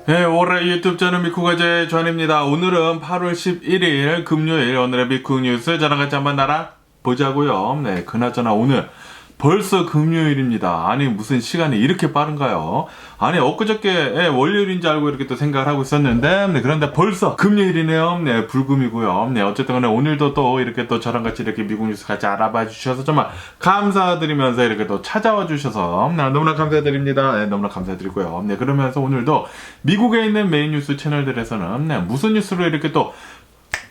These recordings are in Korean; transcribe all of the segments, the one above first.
네, 올해 유튜브 채널 미쿠가제 전입니다. 오늘은 8월 11일 금요일 오늘의 미쿠 뉴스 저랑 같이 한번 알아보자고요. 네, 그나저나 오늘 벌써 금요일입니다. 아니 무슨 시간이 이렇게 빠른가요? 아니 엊그저께 월요일인 줄 알고 이렇게 또 생각을 하고 있었는데 네, 그런데 벌써 금요일이네요. 네, 불금이고요. 네, 어쨌든 간에 오늘도 또 이렇게 또 저랑 같이 이렇게 미국 뉴스 같이 알아봐 주셔서 정말 감사드리면서 이렇게 또 찾아와 주셔서 네, 너무나 감사드립니다. 네, 너무나 감사드리고요. 네, 그러면서 오늘도 미국에 있는 메인 뉴스 채널들에서는 네, 무슨 뉴스로 이렇게 또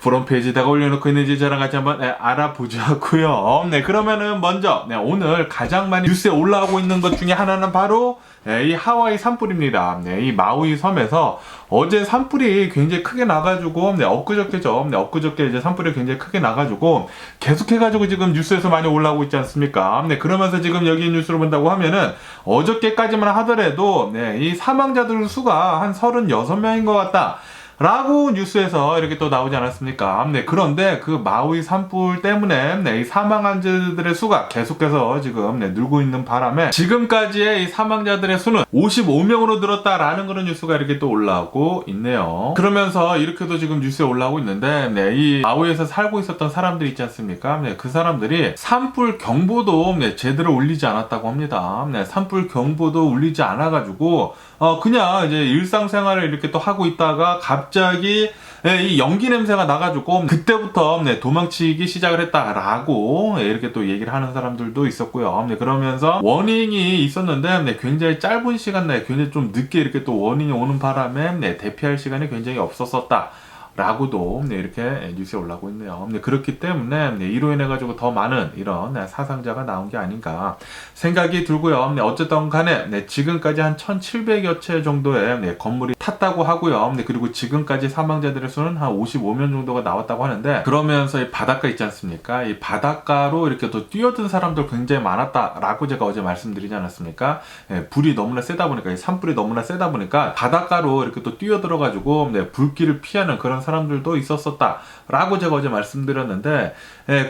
프론페이지에다가 올려놓고 있는지 저랑 같이 한번 알아보자고요. 네, 그러면은 먼저 오늘 가장 많이 뉴스에 올라오고 있는 것 중에 하나는 바로 이 하와이 산불입니다. 네, 이 마우이 섬에서 어제 산불이 굉장히 크게 나가지고 엊그저께죠. 엊그저께 이제 산불이 굉장히 크게 나가지고 계속해가지고 지금 뉴스에서 많이 올라오고 있지 않습니까? 네, 그러면서 지금 여기 뉴스를 본다고 하면은 어저께까지만 하더라도 이 사망자들 수가 한 36명인 것 같다. 라고 뉴스에서 이렇게 또 나오지 않았습니까? 네, 그런데 그 마우이 산불 때문에 이 사망자들의 수가 계속해서 지금 늘고 있는 바람에 지금까지의 이 사망자들의 수는 55명으로 늘었다라는 그런 뉴스가 이렇게 또 올라오고 있네요. 그러면서 이렇게도 지금 뉴스에 올라오고 있는데 이 마우이에서 살고 있었던 사람들이 있지 않습니까? 네, 그 사람들이 산불 경보도 제대로 울리지 않았다고 합니다. 네, 산불 경보도 울리지 않아가지고 그냥 이제 일상생활을 이렇게 또 하고 있다가 갑자기 이 연기 냄새가 나가지고 그때부터 도망치기 시작을 했다라고 이렇게 또 얘기를 하는 사람들도 있었고요. 그러면서 워닝이 있었는데 굉장히 짧은 시간 내에 굉장히 좀 늦게 이렇게 또 워닝이 오는 바람에 대피할 시간이 굉장히 없었었다. 라고도 이렇게 뉴스에 올라오고 있네요. 그렇기 때문에 이로 인해 가지고 더 많은 이런 사상자가 나온 게 아닌가 생각이 들고요. 어쨌든 간에 지금까지 한 1,700여 채 정도의 건물이 탔다고 하고요. 그리고 지금까지 사망자들의 수는 한 55명 정도가 나왔다고 하는데, 그러면서 이 바닷가 있지 않습니까? 이 바닷가로 이렇게 또 뛰어든 사람들 굉장히 많았다라고 제가 어제 말씀드리지 않았습니까? 불이 너무나 세다 보니까, 이 산불이 너무나 세다 보니까 바닷가로 이렇게 또 뛰어들어 가지고 불길을 피하는 그런 사람들도 있었었다라고 제가 어제 말씀드렸는데,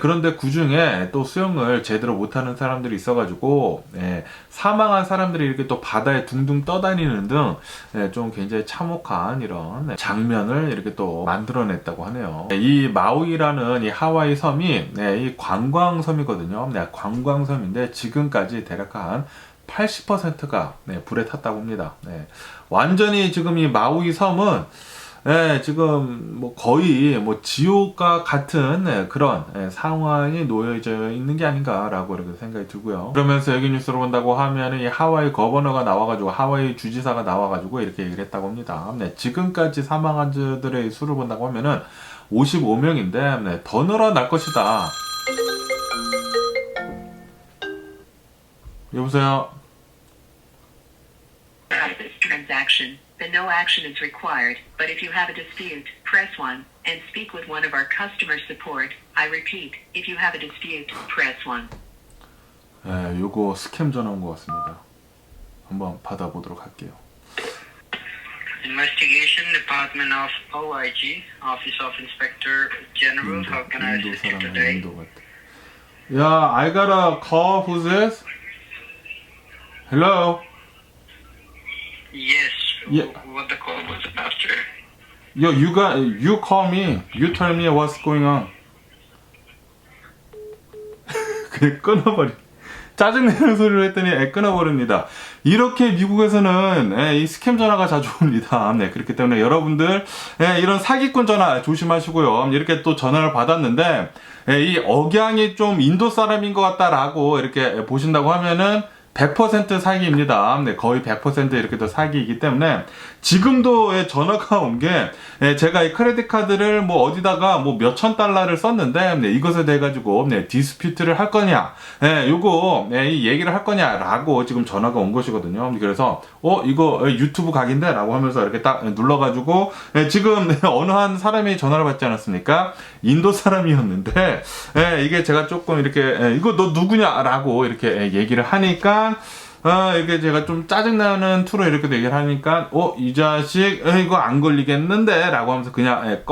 그런데 그 중에 또 수영을 제대로 못하는 사람들이 있어가지고 사망한 사람들이 이렇게 또 바다에 둥둥 떠다니는 등 좀 굉장히 참혹한 이런 장면을 이렇게 또 만들어냈다고 하네요. 이 마우이라는 이 하와이 섬이 이 관광섬이거든요. 관광섬인데 지금까지 대략 한 80%가 불에 탔다고 합니다. 완전히 지금 이 마우이 섬은 지금 뭐 거의 뭐 지옥과 같은 그런 상황이 놓여져 있는 게 아닌가라고 이렇게 생각이 들고요. 그러면서 여기 뉴스를 본다고 하면 이 하와이 거버너가 나와가지고, 하와이 주지사가 나와가지고 이렇게 얘기를 했다고 합니다. 지금까지 사망한 자들의 수를 본다고 하면은 55명인데 더 늘어날 것이다. 여보세요? Transaction, then no action is required, but if you have a dispute, press 1 and speak with one of our customer support. I repeat, if you have a dispute, press 1. 요거 스캠 전화 온 것 같습니다. 한번 받아보도록 할게요. Investigation Department of OIG, Office of Inspector General. How can I assist you today? Yeah, I got a call. Who's this? Hello? Yes. Yeah. What the call was about, sir? Yo, you call me. You tell me what's going on. 그냥 끊어버리. 짜증내는 소리를 했더니 끊어버립니다. 이렇게 미국에서는 이 스캠 전화가 자주 옵니다. 그렇기 때문에 여러분들 이런 사기꾼 전화 조심하시고요. 이렇게 또 전화를 받았는데 이 억양이 좀 인도 사람인 것 같다라고 이렇게 보신다고 하면은 100% 사기입니다. 거의 100% 이렇게 또 사기이기 때문에 지금도 전화가 온 게 제가 이 크레딧 카드를 뭐 어디다가 뭐 몇천 달러를 썼는데 이것에 대해 가지고 디스피트를 할 거냐, 요거 이 얘기를 할 거냐라고 지금 전화가 온 것이거든요. 그래서 이거 유튜브 각인데 라고 하면서 이렇게 딱 눌러가지고 지금 어느 한 사람이 전화를 받지 않았습니까? 인도 사람이었는데 이게 제가 조금 이렇게 이거 너 누구냐라고 이렇게 얘기를 하니까 이게 제가 좀 짜증나는 투로 이렇게 얘기를 하니까, 이 자식, 이거 안 걸리겠는데? 라고 하면서 그냥,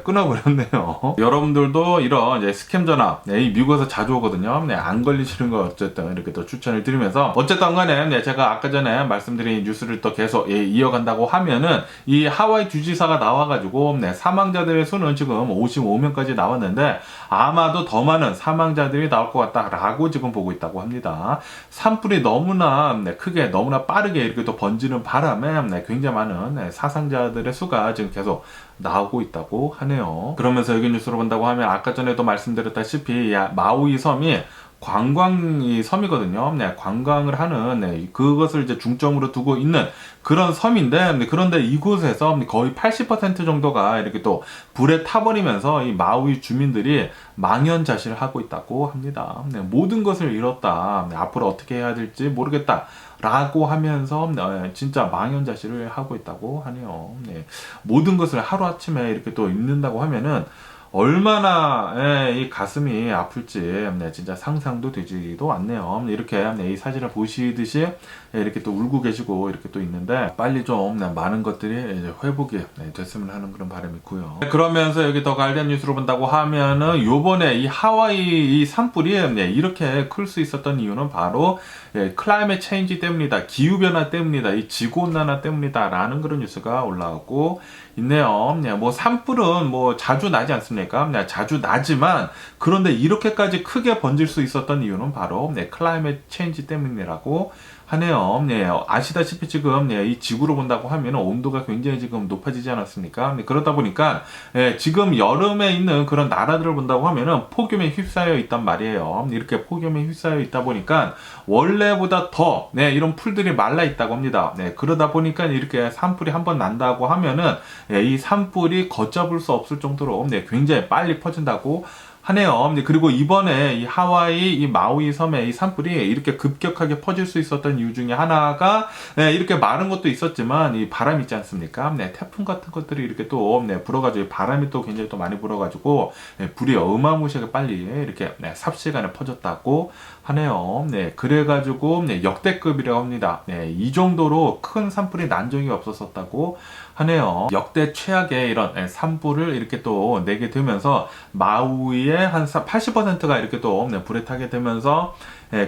끊어버렸네요. 여러분들도 이런 이제 스캠 전화, 이 미국에서 자주 오거든요. 안 걸리시는 거 어쨌든 이렇게 또 추천을 드리면서, 어쨌든 간에, 제가 아까 전에 말씀드린 뉴스를 또 계속 이어간다고 하면은, 이 하와이 주지사가 나와가지고, 사망자들의 수는 지금 55명까지 나왔는데, 아마도 더 많은 사망자들이 나올 것 같다라고 지금 보고 있다고 합니다. 산불이 너무나 크게 너무나 빠르게 이렇게 또 번지는 바람에 굉장히 많은 사상자들의 수가 지금 계속 나오고 있다고 하네요. 그러면서 여기 뉴스로 본다고 하면 아까 전에도 말씀드렸다시피 마우이 섬이 관광 섬이거든요. 관광을 하는 그것을 이제 중점으로 두고 있는 그런 섬인데, 그런데 이곳에서 거의 80% 정도가 이렇게 또 불에 타버리면서 이 마우이 주민들이 망연자실을 하고 있다고 합니다. 모든 것을 잃었다. 앞으로 어떻게 해야 될지 모르겠다. 라고 하면서 진짜 망연자실을 하고 있다고 하네요. 모든 것을 하루아침에 이렇게 또 잃는다고 하면은 얼마나 이 가슴이 아플지 진짜 상상도 되지도 않네요. 이렇게 이 사진을 보시듯이 이렇게 또 울고 계시고 이렇게 또 있는데 빨리 좀 많은 것들이 이제 회복이 됐으면 하는 그런 바람이 있고요. 그러면서 여기 더 가디언 뉴스로 본다고 하면은 요번에 이 하와이 이 산불이 이렇게 클 수 있었던 이유는 바로 클라이밋 체인지 때문이다. 기후변화 때문이다. 이 지구온난화 때문이다. 라는 그런 뉴스가 올라오고 있네요. 뭐 산불은 뭐 자주 나지 않습니까? 자주 나지만 그런데 이렇게까지 크게 번질 수 있었던 이유는 바로 클라이밋 체인지 때문이라고 하네요. 아시다시피 지금 이 지구로 본다고 하면 온도가 굉장히 지금 높아지지 않았습니까? 그러다 보니까 지금 여름에 있는 그런 나라들을 본다고 하면은 폭염에 휩싸여 있단 말이에요. 이렇게 폭염에 휩싸여 있다 보니까 원래보다 더 이런 풀들이 말라 있다고 합니다. 그러다 보니까 이렇게 산불이 한번 난다고 하면은 이 산불이 걷잡을 수 없을 정도로 굉장히 빨리 퍼진다고 하네요. 그리고 이번에 이 하와이 이 마우이 섬의 이 산불이 이렇게 급격하게 퍼질 수 있었던 이유 중에 하나가 이렇게 마른 것도 있었지만 이 바람이 있지 않습니까? 태풍 같은 것들이 이렇게 또 불어가지고 바람이 또 굉장히 또 많이 불어가지고 불이 어마무시하게 빨리 이렇게 삽시간에 퍼졌다고 하네요. 그래가지고 역대급이라고 합니다. 이 정도로 큰 산불이 난 적이 없었었다고 하네요. 역대 최악의 이런 산불을 이렇게 또 내게 되면서 마우이의 한 80%가 이렇게 또 불에 타게 되면서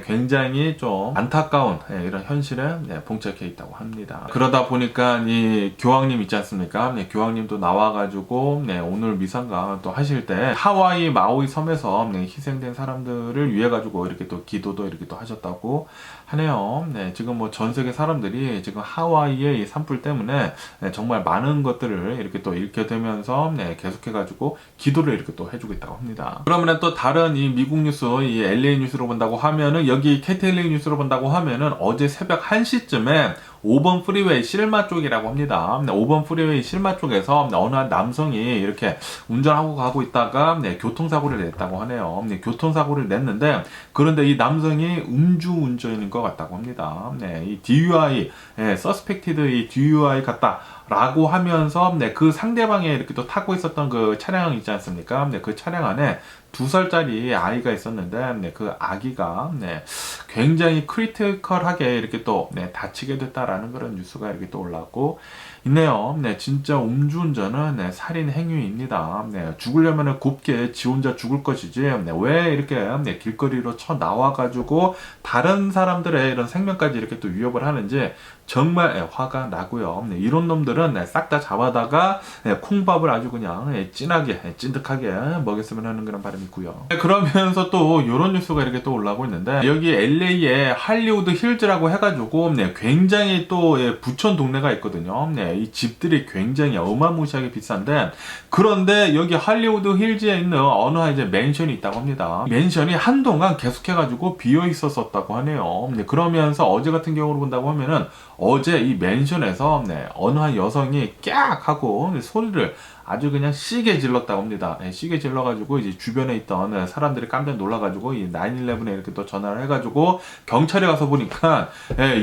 굉장히 좀 안타까운 이런 현실에 봉착해 있다고 합니다. 그러다 보니까 이 교황님 있지 않습니까? 교황님도 나와가지고 오늘 미상가 또 하실 때 하와이 마우이 섬에서 희생된 사람들을 위해 가지고 이렇게 또 기도도 이렇게 또 하셨다고 하네요. 지금 뭐 전 세계 사람들이 지금 하와이의 이 산불 때문에 정말 많은 것들을 이렇게 또 잃게 되면서 계속해가지고 기도를 이렇게 또 해주고 있다고 합니다. 그러면 또 다른 이 미국 뉴스, 이 LA 뉴스로 본다고 하면은 여기 KTLA 뉴스로 본다고 하면은 어제 새벽 1시쯤에 5번 프리웨이 실마 쪽이라고 합니다. 5번 프리웨이 실마 쪽에서 어느 한 남성이 이렇게 운전하고 가고 있다가 교통사고를 냈다고 하네요. 교통사고를 냈는데 그런데 이 남성이 음주운전인 것 같다고 합니다. 이 DUI, 서스펙티드 이 DUI 같다. 라고 하면서 그 상대방에 이렇게 또 타고 있었던 그 차량 있지 않습니까? 그 차량 안에 2살짜리 아이가 있었는데 그 아기가 굉장히 크리티컬하게 이렇게 또 다치게 됐다라는 그런 뉴스가 이렇게 또 올라왔고 있네요. 진짜 음주운전은 살인 행위입니다. 죽으려면 곱게 지 혼자 죽을 것이지 왜 이렇게 길거리로 쳐 나와가지고 다른 사람들의 이런 생명까지 이렇게 또 위협을 하는지 정말 화가 나고요. 이런 놈들은 싹 다 잡아다가 콩밥을 아주 그냥 진하게 찐득하게 먹였으면 하는 그런 바람이 있고요. 그러면서 또 이런 뉴스가 이렇게 또 올라오고 있는데 여기 LA에 할리우드 힐즈라고 해가지고 굉장히 또 부촌 동네가 있거든요. 이 집들이 굉장히 어마무시하게 비싼데 그런데 여기 할리우드 힐즈에 있는 어느 한 이제 맨션이 있다고 합니다. 맨션이 한동안 계속해가지고 비어 있었었다고 하네요. 그러면서 어제 같은 경우로 본다고 하면은 어제 이 맨션에서 어느 한 여성이 깍 하고 소리를 아주 그냥 시게 질렀다고 합니다. 시게 질러가지고 이제 주변에 있던 사람들이 깜짝 놀라가지고 이 9/11에 이렇게 또 전화를 해가지고 경찰에 가서 보니까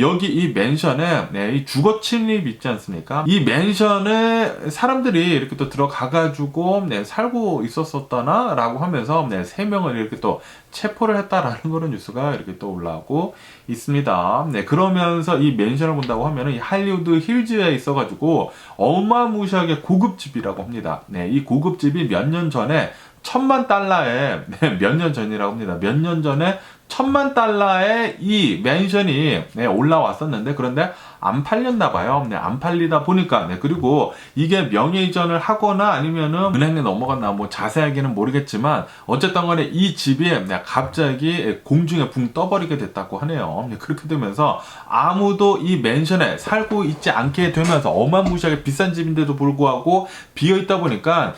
여기 이 맨션에 이 주거 침입 있지 않습니까? 이 맨션에 사람들이 이렇게 또 들어가가지고 살고 있었었다나라고 하면서 3명을 이렇게 또 체포를 했다라는 그런 뉴스가 이렇게 또 올라오고 있습니다. 그러면서 이 맨션을 본다고 하면은 이 할리우드 힐즈에 있어가지고 어마무시하게 고급집이라고 합니다. 이 고급집이 몇 년 전에 $10,000,000에 몇 년 전이라고 합니다. 몇 년 전에 $10,000,000에 이 맨션이 올라왔었는데 그런데 안 팔렸나 봐요. 안 팔리다 보니까 그리고 이게 명예 이전을 하거나 아니면은 은행에 넘어갔나 뭐 자세하게는 모르겠지만 어쨌든 간에 이 집이 갑자기 공중에 붕 떠버리게 됐다고 하네요. 그렇게 되면서 아무도 이 맨션에 살고 있지 않게 되면서 어마무시하게 비싼 집인데도 불구하고 비어 있다 보니까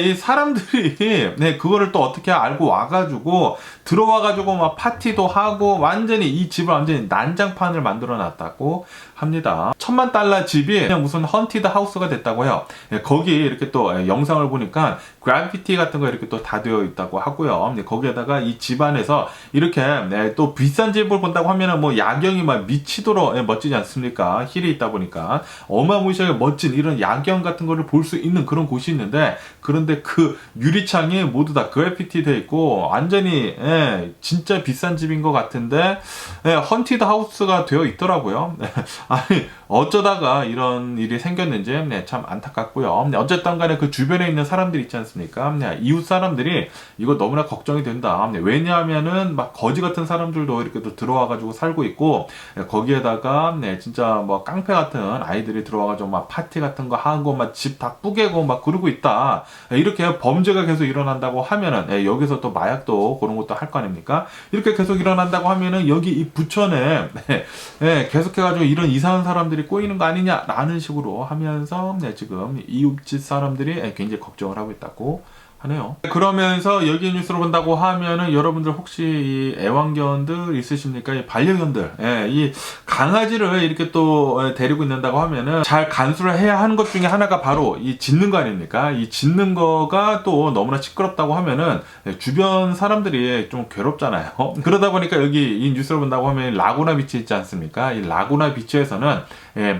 이 사람들이 그거를 또 어떻게 알고 와가지고 들어와가지고 막 파티도 하고 완전히 이 집을 완전히 난장판을 만들어 놨다고 합니다. $10,000,000 집이 그냥 무슨 헌티드 하우스가 됐다고 해요. 거기 이렇게 또 영상을 보니까 그래피티 같은 거 이렇게 또 다 되어 있다고 하고요. 거기에다가 이 집 안에서 이렇게 또 비싼 집을 본다고 하면은 뭐 야경이 막 미치도록 멋지지 않습니까? 힐이 있다 보니까 어마무시하게 멋진 이런 야경 같은 거를 볼 수 있는 그런 곳이 있는데 그런데 그 유리창이 모두 다 그래피티 되어 있고 완전히 진짜 비싼 집인 것 같은데 헌티드 하우스가 되어 있더라고요. 아니 어쩌다가 이런 일이 생겼는지 참 안타깝고요. 어쨌든 간에 그 주변에 있는 사람들 있지 않습니까? 이웃 사람들이 이거 너무나 걱정이 된다. 왜냐하면은 막 거지 같은 사람들도 이렇게 또 들어와가지고 살고 있고 거기에다가 진짜 뭐 깡패 같은 아이들이 들어와가지고 막 파티 같은 거 하고 막 집 다 뿌개고 막 그러고 있다. 이렇게 범죄가 계속 일어난다고 하면은 여기서 또 마약도 그런 것도 할 거 아닙니까? 이렇게 계속 일어난다고 하면은 여기 이 부천에 계속해가지고 이런 이상한 사람들이 꼬이는 거 아니냐라는 식으로 하면서 지금 이웃집 사람들이 굉장히 걱정을 하고 있다고 하네요. 그러면서 여기 뉴스를 본다고 하면은 여러분들 혹시 이 애완견들 있으십니까? 이 반려견들, 이 강아지를 이렇게 또 데리고 있는다고 하면은 잘 간수를 해야 하는 것 중에 하나가 바로 이 짖는 거 아닙니까? 이 짖는 거가 또 너무나 시끄럽다고 하면은 주변 사람들이 좀 괴롭잖아요. 그러다 보니까 여기 이 뉴스를 본다고 하면 라구나 비치 있지 않습니까? 이 라구나 비치에서는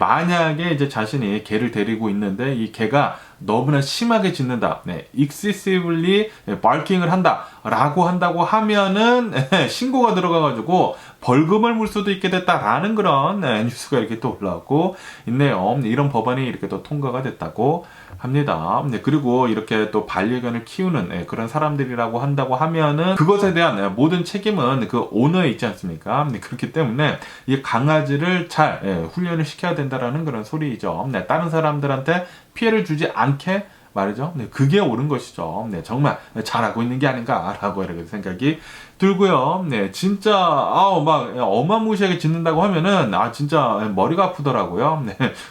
만약에 이제 자신이 개를 데리고 있는데 이 개가 너무나 심하게 짖는다. excessively barking을 한다. 라고 한다고 하면은 신고가 들어가가지고 벌금을 물 수도 있게 됐다라는 그런 뉴스가 이렇게 또 올라오고 있네요. 이런 법안이 이렇게 또 통과가 됐다고 합니다. 그리고 이렇게 또 반려견을 키우는 그런 사람들이라고 한다고 하면은 그것에 대한 모든 책임은 그 오너에 있지 않습니까? 그렇기 때문에 이 강아지를 잘 훈련을 시켜야 된다라는 그런 소리이죠. 다른 사람들한테 피해를 주지 않게 말이죠. 그게 옳은 것이죠. 정말 잘하고 있는 게 아닌가라고 이렇게 생각이 들고요. 진짜 막 어마무시하게 짖는다고 하면은 진짜 머리가 아프더라고요.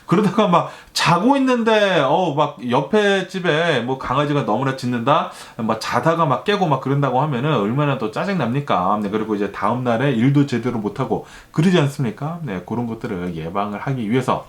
그러다가 막 자고 있는데 막 옆에 집에 뭐 강아지가 너무나 짖는다. 막 자다가 막 깨고 막 그런다고 하면은 얼마나 또 짜증 납니까? 그리고 이제 다음 날에 일도 제대로 못 하고 그러지 않습니까? 그런 것들을 예방을 하기 위해서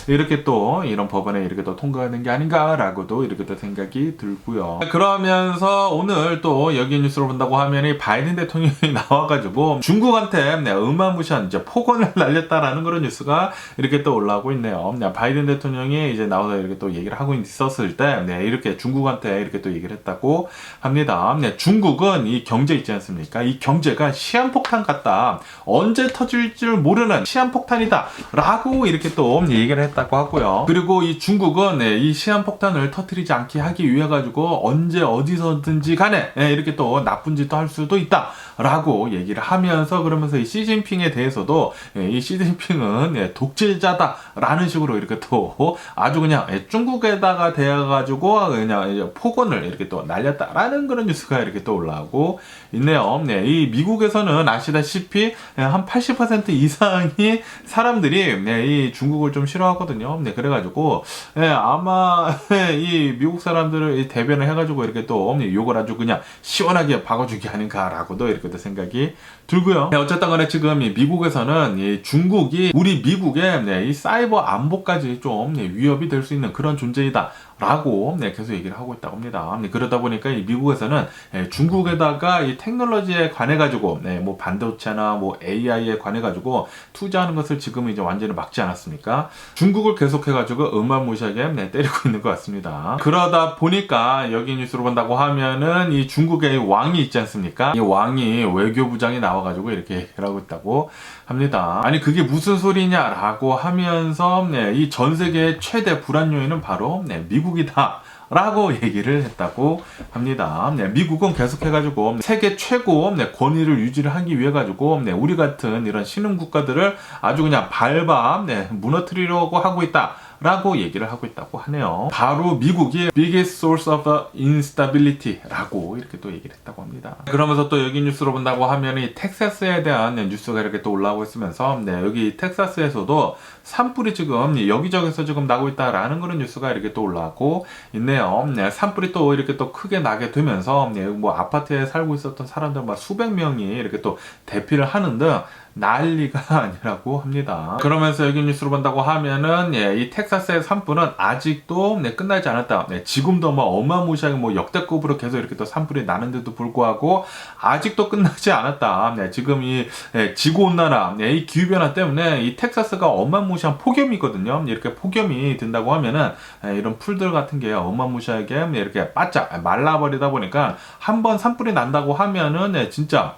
이렇게 또 이런 법안에 이렇게 또 통과하는 게 아닌가라고도 이렇게 또 생각이 들고요. 그러면서 오늘 또 여기 뉴스를 본다고 하면은 바이든 대통령이 나와가지고 중국한테 어마무시한 이제 폭언을 날렸다라는 그런 뉴스가 이렇게 또 올라오고 있네요. 바이든 대통령이 이제 나와서 이렇게 또 얘기를 하고 있었을 때 이렇게 중국한테 이렇게 또 얘기를 했다고 합니다. 중국은 이 경제 있지 않습니까? 이 경제가 시한폭탄 같다. 언제 터질 줄 모르는 시한폭탄이다. 라고 이렇게 또 얘기를 했다고 하고요. 그리고 이 중국은 이 시한폭탄을 터뜨리지 않게 하기 위해 가지고 언제 어디서든지 간에 이렇게 또 나쁜 짓도 할 수도 있다 라고 얘기를 하면서 그러면서 이 시진핑에 대해서도 이 시진핑은 독재자다 라는 식으로 이렇게 또 아주 그냥 중국에다가 대해가지고 그냥 폭언을 이렇게 또 날렸다라는 그런 뉴스가 이렇게 또 올라오고 있네요. 이 미국에서는 아시다시피 한 80% 이상이 사람들이 이 중국을 좀 싫어하거든요. 그래가지고 아마 이 미국 사람들을 대변을 해가지고 이렇게 또 욕을 아주 그냥 시원하게 박아주기 아닌가라고도 이렇게 또 생각이 들고요. 어쨌든 간에 지금 이 미국에서는 이 중국이 우리 미국의 이 사이버 안보까지 좀 위협이 될 수 있는 그런 존재이다 라고 계속 얘기를 하고 있다고 합니다. 그러다 보니까 이 미국에서는 중국에다가 이 테크놀로지에 관해 가지고 뭐 반도체나 뭐 AI에 관해 가지고 투자하는 것을 지금 이제 완전히 막지 않았습니까? 중국을 계속해 가지고 어마무시하게 때리고 있는 것 같습니다. 그러다 보니까 여기 뉴스로 본다고 하면은 이 중국의 왕이 있지 않습니까? 이 왕이 외교부장이 나와 가지고 이렇게 얘기를 하고 있다고 합니다. 아니 그게 무슨 소리냐라고 하면서 이 전 세계의 최대 불안 요인은 바로 미국이다. 라고 얘기를 했다고 합니다. 미국은 계속해가지고 세계 최고 권위를 유지를 하기 위해 가지고 우리 같은 이런 신흥 국가들을 아주 그냥 밟아 무너뜨리려고 하고 있다. 라고 얘기를 하고 있다고 하네요. 바로 미국이 biggest source of instability 라고 이렇게 또 얘기를 했다고 합니다. 그러면서 또 여기 뉴스로 본다고 하면 이 텍사스에 대한 뉴스가 이렇게 또 올라오고 있으면서 여기 텍사스에서도 산불이 지금 여기저기서 지금 나고 있다라는 그런 뉴스가 이렇게 또 올라오고 있네요. 산불이 또 이렇게 또 크게 나게 되면서 뭐 아파트에 살고 있었던 사람들 막 수백 명이 이렇게 또 대피를 하는 등 난리가 아니라고 합니다. 그러면서 여기 뉴스로 본다고 하면은 이 텍사스의 산불은 아직도 끝나지 않았다. 지금도 뭐 어마무시하게 뭐 역대급으로 계속 이렇게 또 산불이 나는데도 불구하고 아직도 끝나지 않았다. 지금 이 지구 온난화, 이 기후 변화 때문에 이 텍사스가 어마무시한 폭염이거든요. 이렇게 폭염이 든다고 하면은 이런 풀들 같은 게 어마무시하게 이렇게 바짝 말라버리다 보니까 한번 산불이 난다고 하면은 진짜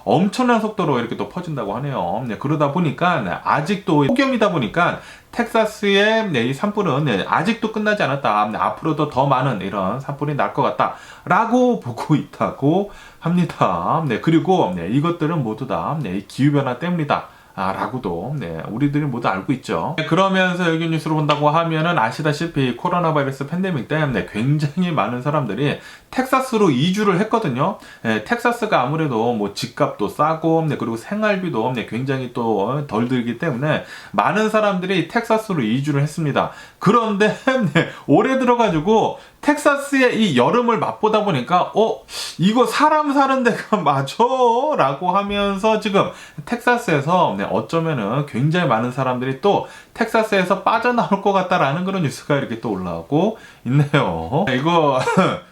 엄청난 속도로 이렇게 또 퍼진다고 하네요. 그러다 보니까 아직도 폭염이다 보니까 텍사스의 이 산불은 아직도 끝나지 않았다. 앞으로도 더 많은 이런 산불이 날 것 같다. 라고 보고 있다고 합니다. 그리고 이것들은 모두 다 기후변화 때문이다. 라고도 우리들이 모두 알고 있죠. 그러면서 여기 뉴스로 본다고 하면은 아시다시피 코로나 바이러스 팬데믹 때문에 굉장히 많은 사람들이 텍사스로 이주를 했거든요. 텍사스가 아무래도 뭐 집값도 싸고 그리고 생활비도 굉장히 또 덜 들기 때문에 많은 사람들이 텍사스로 이주를 했습니다. 그런데 올해 들어가지고 텍사스의 이 여름을 맛보다 보니까 이거 사람 사는 데가 맞아 라고 하면서 지금 텍사스에서 어쩌면은 굉장히 많은 사람들이 또 텍사스에서 빠져나올 것 같다라는 그런 뉴스가 이렇게 또 올라오고 있네요. 이거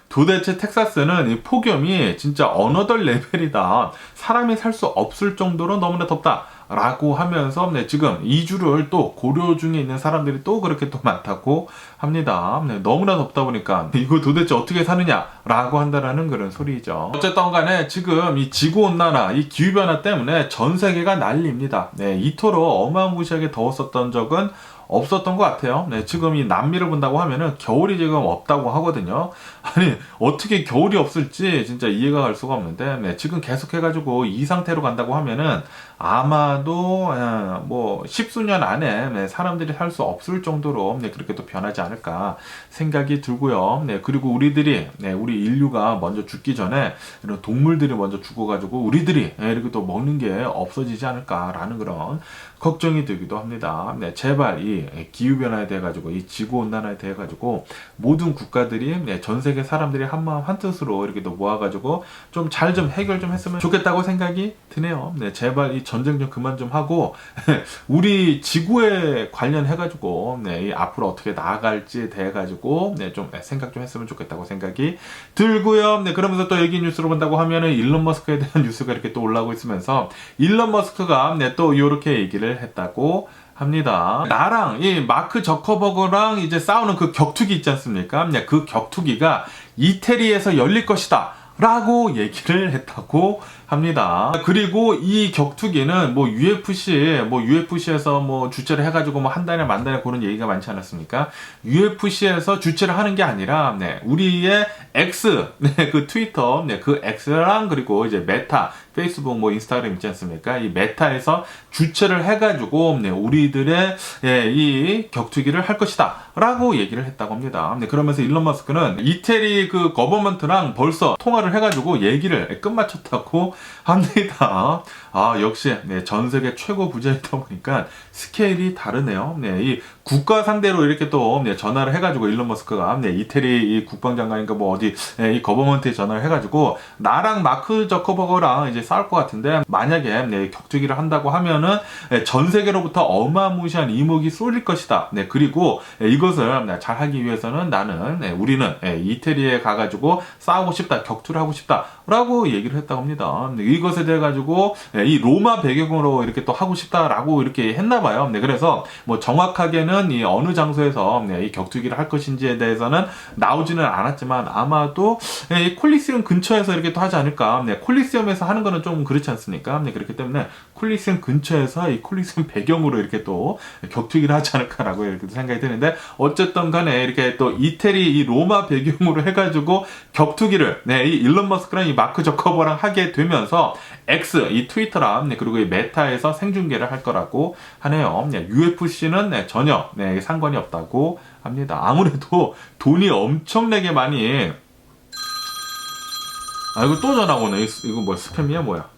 도대체 텍사스는 이 폭염이 진짜 어너덜 레벨이다. 사람이 살 수 없을 정도로 너무나 덥다. 라고 하면서 지금 이주를 또 고려 중에 있는 사람들이 또 그렇게 또 많다고 합니다. 너무나 덥다 보니까 이거 도대체 어떻게 사느냐 라고 한다라는 그런 소리죠. 어쨌든 간에 지금 이 지구온난화, 이 기후변화 때문에 전 세계가 난리입니다. 이토록 어마무시하게 더웠었던 적은 없었던 것 같아요. 지금 이 남미를 본다고 하면은 겨울이 지금 없다고 하거든요. 아니 어떻게 겨울이 없을지 진짜 이해가 갈 수가 없는데 지금 계속해가지고 이 상태로 간다고 하면은 아마도 뭐 십수년 안에 사람들이 살 수 없을 정도로 그렇게 또 변하지 않을까 생각이 들고요. 그리고 우리 인류가 먼저 죽기 전에 이런 동물들이 먼저 죽어가지고 우리들이 이렇게 또 먹는 게 없어지지 않을까라는 그런 걱정이 들기도 합니다. 제발 이 기후변화에 대해 가지고 이 지구온난화에 대해 가지고 모든 국가들이 전 세계 사람들이 한마음 한뜻으로 이렇게 또 모아가지고 좀 잘 좀 해결 좀 했으면 좋겠다고 생각이 드네요. 제발 이 전쟁 좀 그만 좀 하고 우리 지구에 관련해가지고 이 앞으로 어떻게 나아갈지에 대해 가지고 좀 생각 좀 했으면 좋겠다고 생각이 들고요. 그러면서 또 여기 뉴스로 본다고 하면은 일론 머스크에 대한 뉴스가 이렇게 또 올라오고 있으면서 일론 머스크가 또 이렇게 얘기를 했다고 합니다. 나랑 이 마크 저커버그랑 이제 싸우는 그 격투기 있지 않습니까? 그 격투기가 이태리에서 열릴 것이다. 라고 얘기를 했다고 합니다. 그리고 이 격투기는 뭐 UFC에서 뭐 주최를 해가지고 뭐 한 달에 만 달에 그런 얘기가 많지 않았습니까? UFC에서 주최를 하는 게 아니라 우리의 X, 그 트위터, 그 X랑 그리고 이제 메타, 페이스북, 뭐 인스타그램 있지 않습니까? 이 메타에서 주최를 해가지고 우리들의 이 격투기를 할 것이다. 라고 얘기를 했다고 합니다. 그러면서 일론 머스크는 이태리 그 거버먼트랑 벌써 통화를 해가지고 얘기를 끝마쳤다고 합니다. 역시 전 세계 최고 부자이다 보니까 스케일이 다르네요. 이 국가 상대로 이렇게 또 전화를 해가지고 일론 머스크가 이태리 이 국방장관인가 뭐 어디 이 거버먼트에 전화를 해가지고 나랑 마크 저커버거랑 이제 싸울 것 같은데 만약에 격투기를 한다고 하면은 전 세계로부터 어마무시한 이목이 쏠릴 것이다. 그리고 이것을 잘 하기 위해서는 우리는 이태리에 가가지고 싸우고 싶다, 격투를 하고 싶다라고 얘기를 했다고 합니다. 이것에 대해 가지고 이 로마 배경으로 이렇게 또 하고 싶다라고 이렇게 했나봐요. 그래서 뭐 정확하게는 이 어느 장소에서 이 격투기를 할 것인지에 대해서는 나오지는 않았지만 아마도 이 콜리세움 근처에서 이렇게 또 하지 않을까. 콜리세움에서 하는 거는 좀 그렇지 않습니까? 그렇기 때문에 콜리세움 근처에서 이 콜리세움 배경으로 이렇게 또 격투기를 하지 않을까라고 이렇게 생각이 드는데 어쨌든 간에 이렇게 또 이태리 이 로마 배경으로 해가지고 격투기를 이 일론 머스크랑 이 마크 저커버랑 하게 되면서 X 이 트위터랑 그리고 이 메타에서 생중계를 할 거라고 하네요. UFC는 전혀 상관이 없다고 합니다. 아무래도 돈이 엄청나게 많이 이거 또 전화 오네. 이거 뭐 스팸이야 뭐야?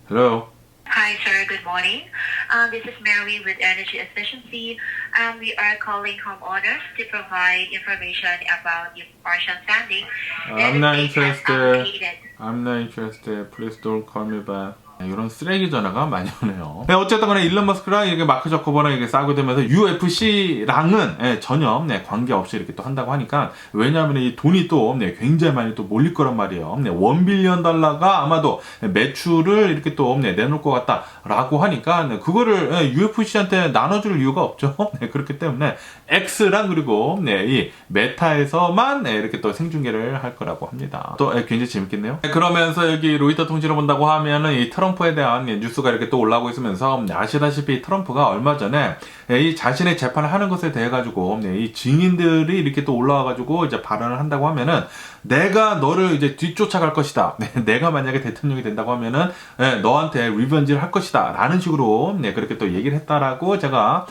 Hello. Hi, sir. Good morning. This is Mary with Energy Efficiency. We are calling homeowners to provide information about your partial standing. I'm not interested. Allocated. I'm not interested. Please don't call me back. 이런 쓰레기 전화가 많이 오네요. 어쨌든 간에 일론 머스크랑 이렇게 마크 저커버랑 이렇게 싸우게 되면서 UFC랑은 전혀 관계없이 이렇게 또 한다고 하니까 왜냐하면 이 돈이 또 굉장히 많이 또 몰릴 거란 말이에요. $1 빌리언 아마도 매출을 이렇게 또 내놓을 것 같다라고 하니까 그거를 UFC한테 나눠줄 이유가 없죠. 그렇기 때문에 X랑 그리고 이 메타에서만 이렇게 또 생중계를 할 거라고 합니다. 또 굉장히 재밌겠네요. 그러면서 여기 로이터 통신을 본다고 하면은 이 트럼프에 대한 뉴스가 이렇게 또 올라오고 있으면서 아시다시피 트럼프가 얼마 전에 이 자신의 재판을 하는 것에 대해 가지고 이 증인들이 이렇게 또 올라와 가지고 이제 발언을 한다고 하면은 내가 너를 이제 뒤쫓아갈 것이다. 내가 만약에 대통령이 된다고 하면은 너한테 리벤지를 할 것이다. 라는 식으로 그렇게 또 얘기를 했다라고 제가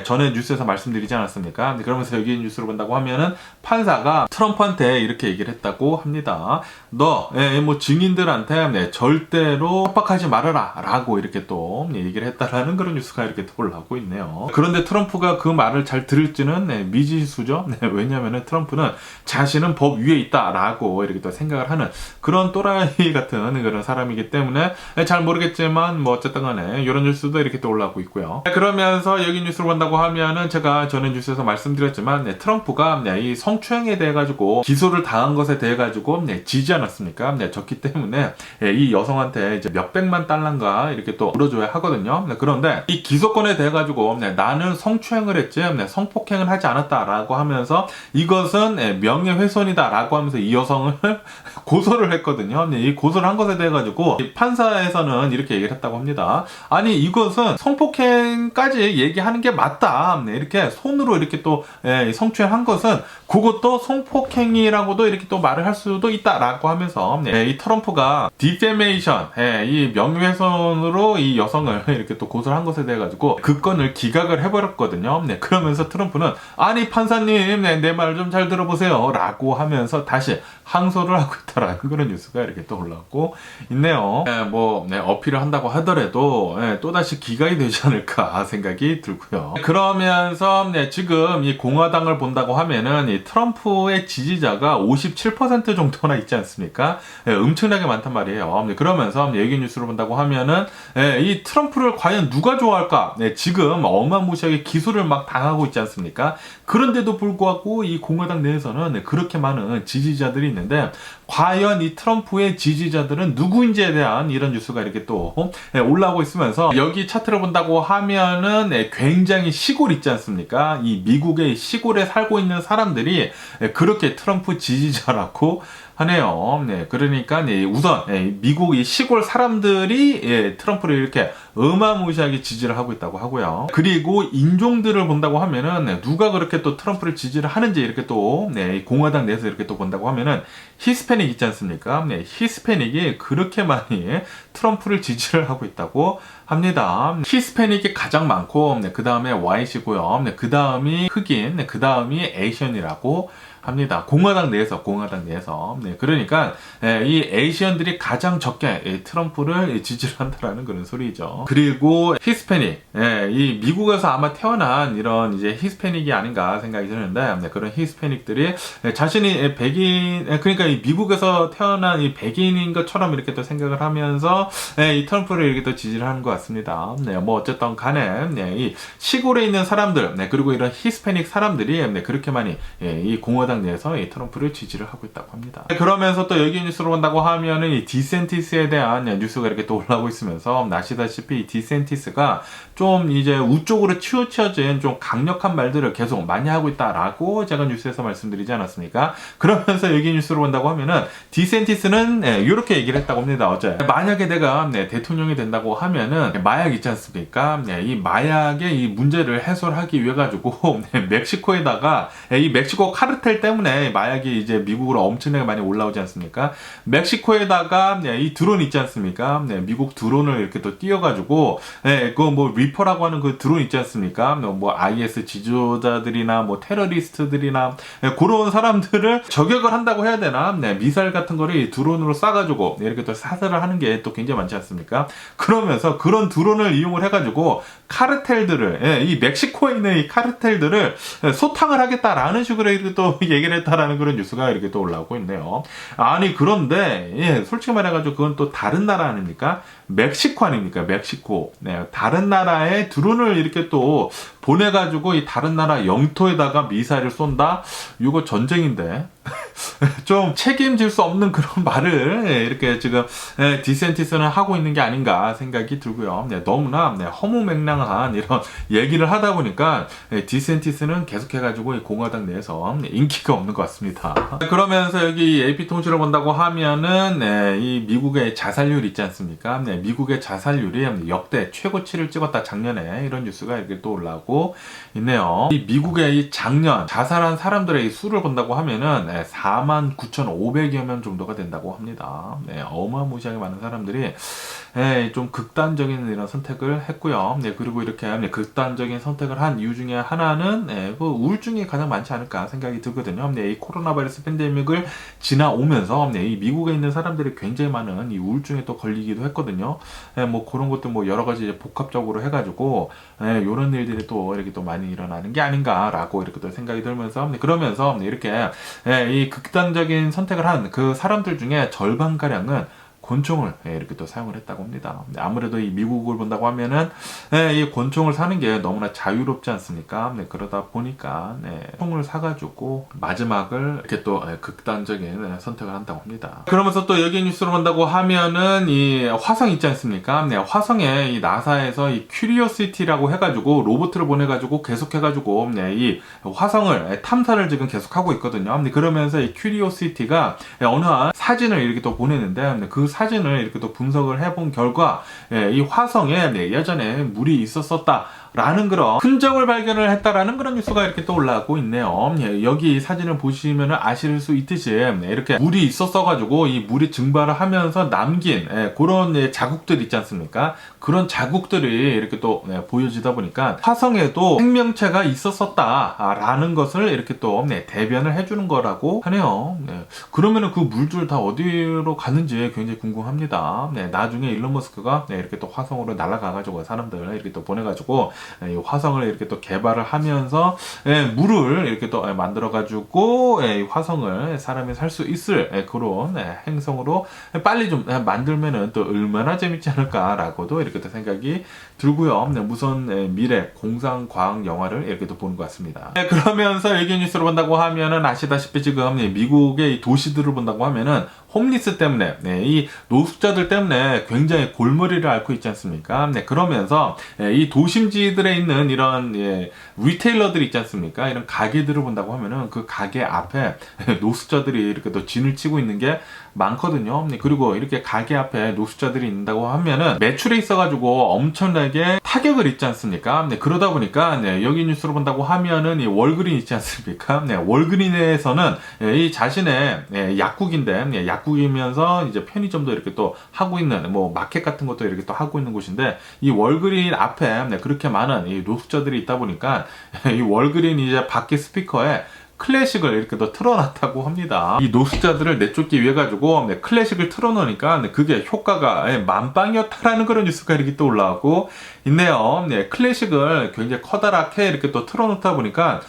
전에 뉴스에서 말씀드리지 않았습니까? 그러면서 여기 뉴스를 본다고 하면은 판사가 트럼프한테 이렇게 얘기를 했다고 합니다. 너 뭐 증인들한테 절대로 협박하지 말아라. 라고 이렇게 또 얘기를 했다라는 그런 뉴스가 이렇게 또 올라오고 있네요. 그런데 트럼프가 그 말을 잘 들을지는 미지수죠. 왜냐하면은 트럼프는 자신은 법 위에 있다라고 이렇게 또 생각을 하는 그런 또라이 같은 그런 사람이기 때문에 잘 모르겠지만 뭐 어쨌든 간에 이런 뉴스도 이렇게 또 올라오고 있고요. 그러면서 여기 뉴스를 본다고 하면은 제가 전에 뉴스에서 말씀드렸지만 트럼프가 이 성추행에 대해 가지고 기소를 당한 것에 대해 가지고 지지 않았습니까? 졌기 때문에 이 여성한테 이제 몇백만 달러인가 이렇게 또 물어줘야 하거든요. 그런데 이 기소권에 대해 가지고 나는 성추행을 했지 성폭행을 하지 않았다라고 하면서 이것은 명예훼손이다라고 하면서 이 여성을 고소를 했거든요. 이 고소를 한 것에 대해 가지고 판사에서는 이렇게 얘기를 했다고 합니다. 아니 이것은 성폭행까지 얘기하는 게 맞다. 이렇게 손으로 이렇게 또 성추행한 것은 그것도 성폭행이라고도 이렇게 또 말을 할 수도 있다라고 하면서 이 트럼프가 디페메이션 이 명예훼손으로 이 여성을 이렇게 또 고소를 한 것에 대해 가지고 그 건을 기각을 해버렸거든요. 그러면서 트럼프는 아니 판사님 내 말 좀 잘 들어보세요 라고 하면서 다시 항소를 하고 있다라는 그런 뉴스가 이렇게 또 올라오고 있네요. 어필을 한다고 하더라도 또다시 기각이 되지 않을까 생각이 들고요. 그러면서 지금 이 공화당을 본다고 하면은 이 트럼프의 지지자가 57% 정도나 있지 않습니까? 엄청나게 많단 말이에요. 그러면서 여기 뉴스를 본다고 하면은 이 트럼프를 과연 누가 좋아할까? 지금 어마무시하게 기소를 막 당하고 있지 않습니까? 그런데도 불구하고 이 공화당 내에서는 그렇게 많은 지지자들이 있는데 과연 이 트럼프의 지지자들은 누구인지에 대한 이런 뉴스가 이렇게 또 올라오고 있으면서 여기 차트를 본다고 하면은 굉장히 시골 있지 않습니까? 이 미국의 시골에 살고 있는 사람들이 그렇게 트럼프 지지자라고 하네요. 그러니까 우선 미국 이 시골 사람들이 트럼프를 이렇게 어마무시하게 지지를 하고 있다고 하고요. 그리고 인종들을 본다고 하면은 누가 그렇게 또 트럼프를 지지를 하는지 이렇게 또 공화당 내에서 이렇게 또 본다고 하면은 히스패닉 있지 않습니까? 히스패닉이 그렇게 많이 트럼프를 지지를 하고 있다고 합니다. 히스패닉이 가장 많고 그 다음에 와이시고요. 그 다음이 흑인, 그 다음이 에이션이라고 합니다. 공화당 내에서. 네, 그러니까 이 에이시언들이 가장 적게 트럼프를 지지를 한다라는 그런 소리죠. 그리고 히스패닉, 이 미국에서 아마 태어난 이런 이제 히스패닉이 아닌가 생각이 드는데, 그런 히스패닉들이 자신이 백인, 그러니까 이 미국에서 태어난 이 백인인 것처럼 이렇게 또 생각을 하면서 이 트럼프를 이렇게 또 지지를 하는 것 같습니다. 네, 뭐 어쨌든 간에 이 시골에 있는 사람들, 그리고 이런 히스패닉 사람들이 그렇게 많이 이 공화당 내에서 이 트럼프를 지지를 하고 있다고 합니다. 그러면서 또 여기 뉴스로 본다고 하면은 이 디센티스에 대한 뉴스가 이렇게 또 올라오고 있으면서, 아시다시피 이 디센티스가 좀 이제 우쪽으로 치우쳐진 좀 강력한 말들을 계속 많이 하고 있다라고 제가 뉴스에서 말씀드리지 않았습니까? 그러면서 여기 뉴스로 본다고 하면은 디센티스는 이렇게 얘기를 했다고 합니다. 어제 만약에 내가 대통령이 된다고 하면은 마약 있지 않습니까? 이 마약의 이 문제를 해소하기 위해 가지고 멕시코에다가 이 멕시코 카르텔 때문에 마약이 이제 미국으로 엄청나게 많이 올라오지 않습니까? 멕시코에다가 이 드론 있지 않습니까? 미국 드론을 이렇게 또 띄워가지고 그 뭐 리퍼라고 하는 그 드론 있지 않습니까? 뭐 IS 지도자들이나 뭐 테러리스트들이나 그런 사람들을 저격을 한다고 해야 되나? 미사일 같은 거를 드론으로 쏴가지고 이렇게 또 사살을 하는 게 또 굉장히 많지 않습니까? 그러면서 그런 드론을 이용을 해가지고 카르텔들을, 이 멕시코에 있는 이 카르텔들을 소탕을 하겠다라는 식으로 이렇게 또 얘기를 했다라는 그런 뉴스가 이렇게 또 올라오고 있네요. 아니, 그런데, 솔직히 말해가지고 그건 또 다른 나라 아닙니까? 멕시코 아닙니까? 멕시코. 다른 나라에 드론을 이렇게 또 보내가지고 이 다른 나라 영토에다가 미사일을 쏜다? 이거 전쟁인데. 좀 책임질 수 없는 그런 말을 이렇게 지금 디센티스는 하고 있는 게 아닌가 생각이 들고요. 너무나 허무맹랑한 이런 얘기를 하다 보니까 디센티스는 계속해가지고 이 공화당 내에서 인기가 없는 것 같습니다. 그러면서 여기 AP통신을 본다고 하면은 이 미국의 자살률 있지 않습니까? 미국의 자살률이 역대 최고치를 찍었다, 작년에. 이런 뉴스가 이렇게 또 올라오고 있네요. 이 미국의 이 작년 자살한 사람들의 이 수를 본다고 하면은 49,500여 명 정도가 된다고 합니다. 어마무시하게 많은 사람들이 좀 극단적인 이런 선택을 했고요. 그리고 이렇게 극단적인 선택을 한 이유 중에 하나는 그 우울증이 가장 많지 않을까 생각이 들거든요. 이 코로나 바이러스 팬데믹을 지나오면서 이 미국에 있는 사람들이 굉장히 많은 이 우울증에 또 걸리기도 했거든요. 뭐 그런 것도 뭐 여러 가지 이제 복합적으로 해가지고 이런 일들이 또 이렇게 또 많이 일어나는 게 아닌가라고 이렇게 또 생각이 들면서, 그러면서 이렇게 이 극단적인 선택을 한 그 사람들 중에 절반 가량은 권총을 이렇게 또 사용을 했다고 합니다. 아무래도 이 미국을 본다고 하면은 이 권총을 사는 게 너무나 자유롭지 않습니까? 그러다 보니까 총을 사가지고 마지막을 이렇게 또 극단적인 선택을 한다고 합니다. 그러면서 또 여기 뉴스로 본다고 하면은 이 화성 있지 않습니까? 화성에 이 나사에서 이 큐리오시티라고 해가지고 로봇을 보내가지고 계속해가지고 이 화성을 탐사를 지금 계속하고 있거든요. 그러면서 이 큐리오시티가 어느 한 사진을 이렇게 또 보내는데, 그 사진을 이렇게 또 분석을 해본 결과 이 화성에 예전에 물이 있었었다 라는 그런 흔적을 발견을 했다라는 그런 뉴스가 이렇게 또 올라오고 있네요. 여기 사진을 보시면 아실 수 있듯이 이렇게 물이 있었어가지고 이 물이 증발을 하면서 남긴 그런 자국들 있지 않습니까? 그런 자국들이 이렇게 또 보여지다 보니까 화성에도 생명체가 있었었다라는 것을 이렇게 또 대변을 해주는 거라고 하네요. 그러면은 그 물들 다 어디로 갔는지 굉장히 궁금합니다. 나중에 일론 머스크가 이렇게 또 화성으로 날아가가지고 사람들 이렇게 또 보내가지고 이 화성을 이렇게 또 개발을 하면서 물을 이렇게 또 만들어가지고 화성을 사람이 살 수 있을 그런 행성으로 빨리 좀 만들면은 또 얼마나 재밌지 않을까라고도 이렇게 또 생각이 들고요. 무슨 미래 공상 과학 영화를 이렇게 또 보는 것 같습니다. 그러면서 여기 뉴스를 본다고 하면은 아시다시피 지금 미국의 이 도시들을 본다고 하면은 홈리스 때문에 이 노숙자들 때문에 굉장히 골머리를 앓고 있지 않습니까? 그러면서 이 도심지들에 있는 이런 리테일러들이 있지 않습니까? 이런 가게들을 본다고 하면은 그 가게 앞에 노숙자들이 이렇게 또 진을 치고 있는 게 많거든요. 그리고 이렇게 가게 앞에 노숙자들이 있는다고 하면은 매출에 있어가지고 엄청나게 타격을 입지 않습니까? 그러다 보니까 여기 뉴스로 본다고 하면은 이 월그린 있지 않습니까? 월그린에서는 이 자신의 약국인데, 약국이면서 이제 편의점도 이렇게 또 하고 있는 뭐 마켓 같은 것도 이렇게 또 하고 있는 곳인데, 이 월그린 앞에 그렇게 많은 이 노숙자들이 있다 보니까 이 월그린 이제 밖에 스피커에 클래식을 이렇게 또 틀어놨다고 합니다. 이 노숙자들을 내쫓기 위해 가지고 클래식을 틀어놓으니까 그게 효과가 만빵이었다라는 그런 뉴스가 이렇게 또 올라오고 있네요. 클래식을 굉장히 커다랗게 이렇게 또 틀어놓다 보니까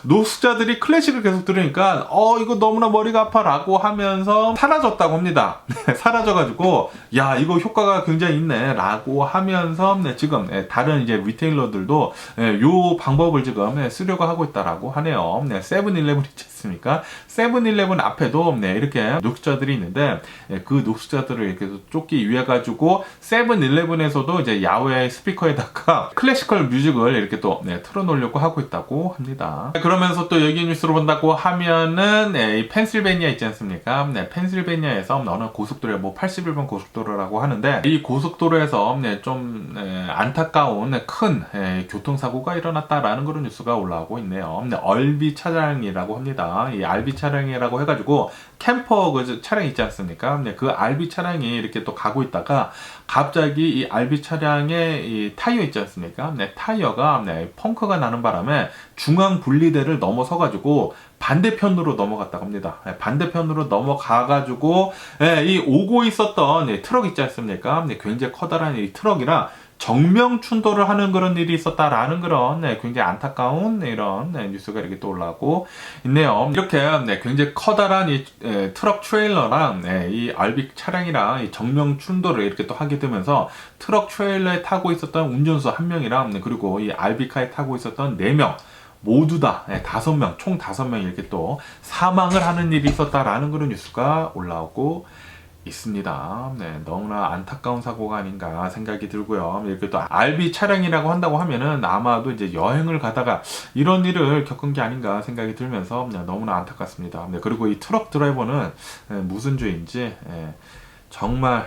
노숙자들이 클래식을 계속 들으니까 이거 너무나 머리가 아파라고 하면서 사라졌다고 합니다. 사라져가지고 야 이거 효과가 굉장히 있네 라고 하면서 지금 다른 이제 리테일러들도 요 방법을 지금 쓰려고 하고 있다라고 하네요. 세븐일레븐 있지 않습니까? 세븐일레븐 앞에도 이렇게 노숙자들이 있는데 그 노숙자들을 이렇게 쫓기 위해 가지고 세븐일레븐에서도 이제 야외 스피커에다가 클래시컬 뮤직을 이렇게 또 틀어놓으려고 하고 있다고 합니다. 그러면서 또 여기 뉴스로 본다고 하면은 이 펜실베니아 있지 않습니까? 펜실베니아에서 어느 고속도로에 뭐 81번 고속도로라고 하는데 이 고속도로에서 좀 안타까운 큰 교통사고가 일어났다라는 그런 뉴스가 올라오고 있네요. 얼비 차량이라고 합니다. 이 알비 차량이라고 해가지고 캠퍼 그 차량 있지 않습니까? 그 알비 차량이 이렇게 또 가고 있다가 갑자기 이 알비 차량의 이 타이어 있지 않습니까? 타이어가 펑크가 나는 바람에 중앙 분리대를 넘어서가지고 반대편으로 넘어갔다고 합니다. 반대편으로 넘어가가지고 이 오고 있었던 트럭 있지 않습니까? 굉장히 커다란 이 트럭이라 정명 충돌을 하는 그런 일이 있었다라는 그런 굉장히 안타까운 이런 뉴스가 이렇게 또 올라오고 있네요. 이렇게 굉장히 커다란 이 트럭 트레일러랑 이 알비 차량이랑 이 정명 충돌을 이렇게 또 하게 되면서 트럭 트레일러에 타고 있었던 운전수 1명이랑 그리고 이 알비카에 타고 있었던 4명 모두 다 5명, 총 5명이 이렇게 또 사망을 하는 일이 있었다라는 그런 뉴스가 올라오고 있습니다. 너무나 안타까운 사고가 아닌가 생각이 들고요. 이렇게 또 RB 차량이라고 한다고 하면은 아마도 이제 여행을 가다가 이런 일을 겪은 게 아닌가 생각이 들면서 너무나 안타깝습니다. 그리고 이 트럭 드라이버는 무슨 죄인지 정말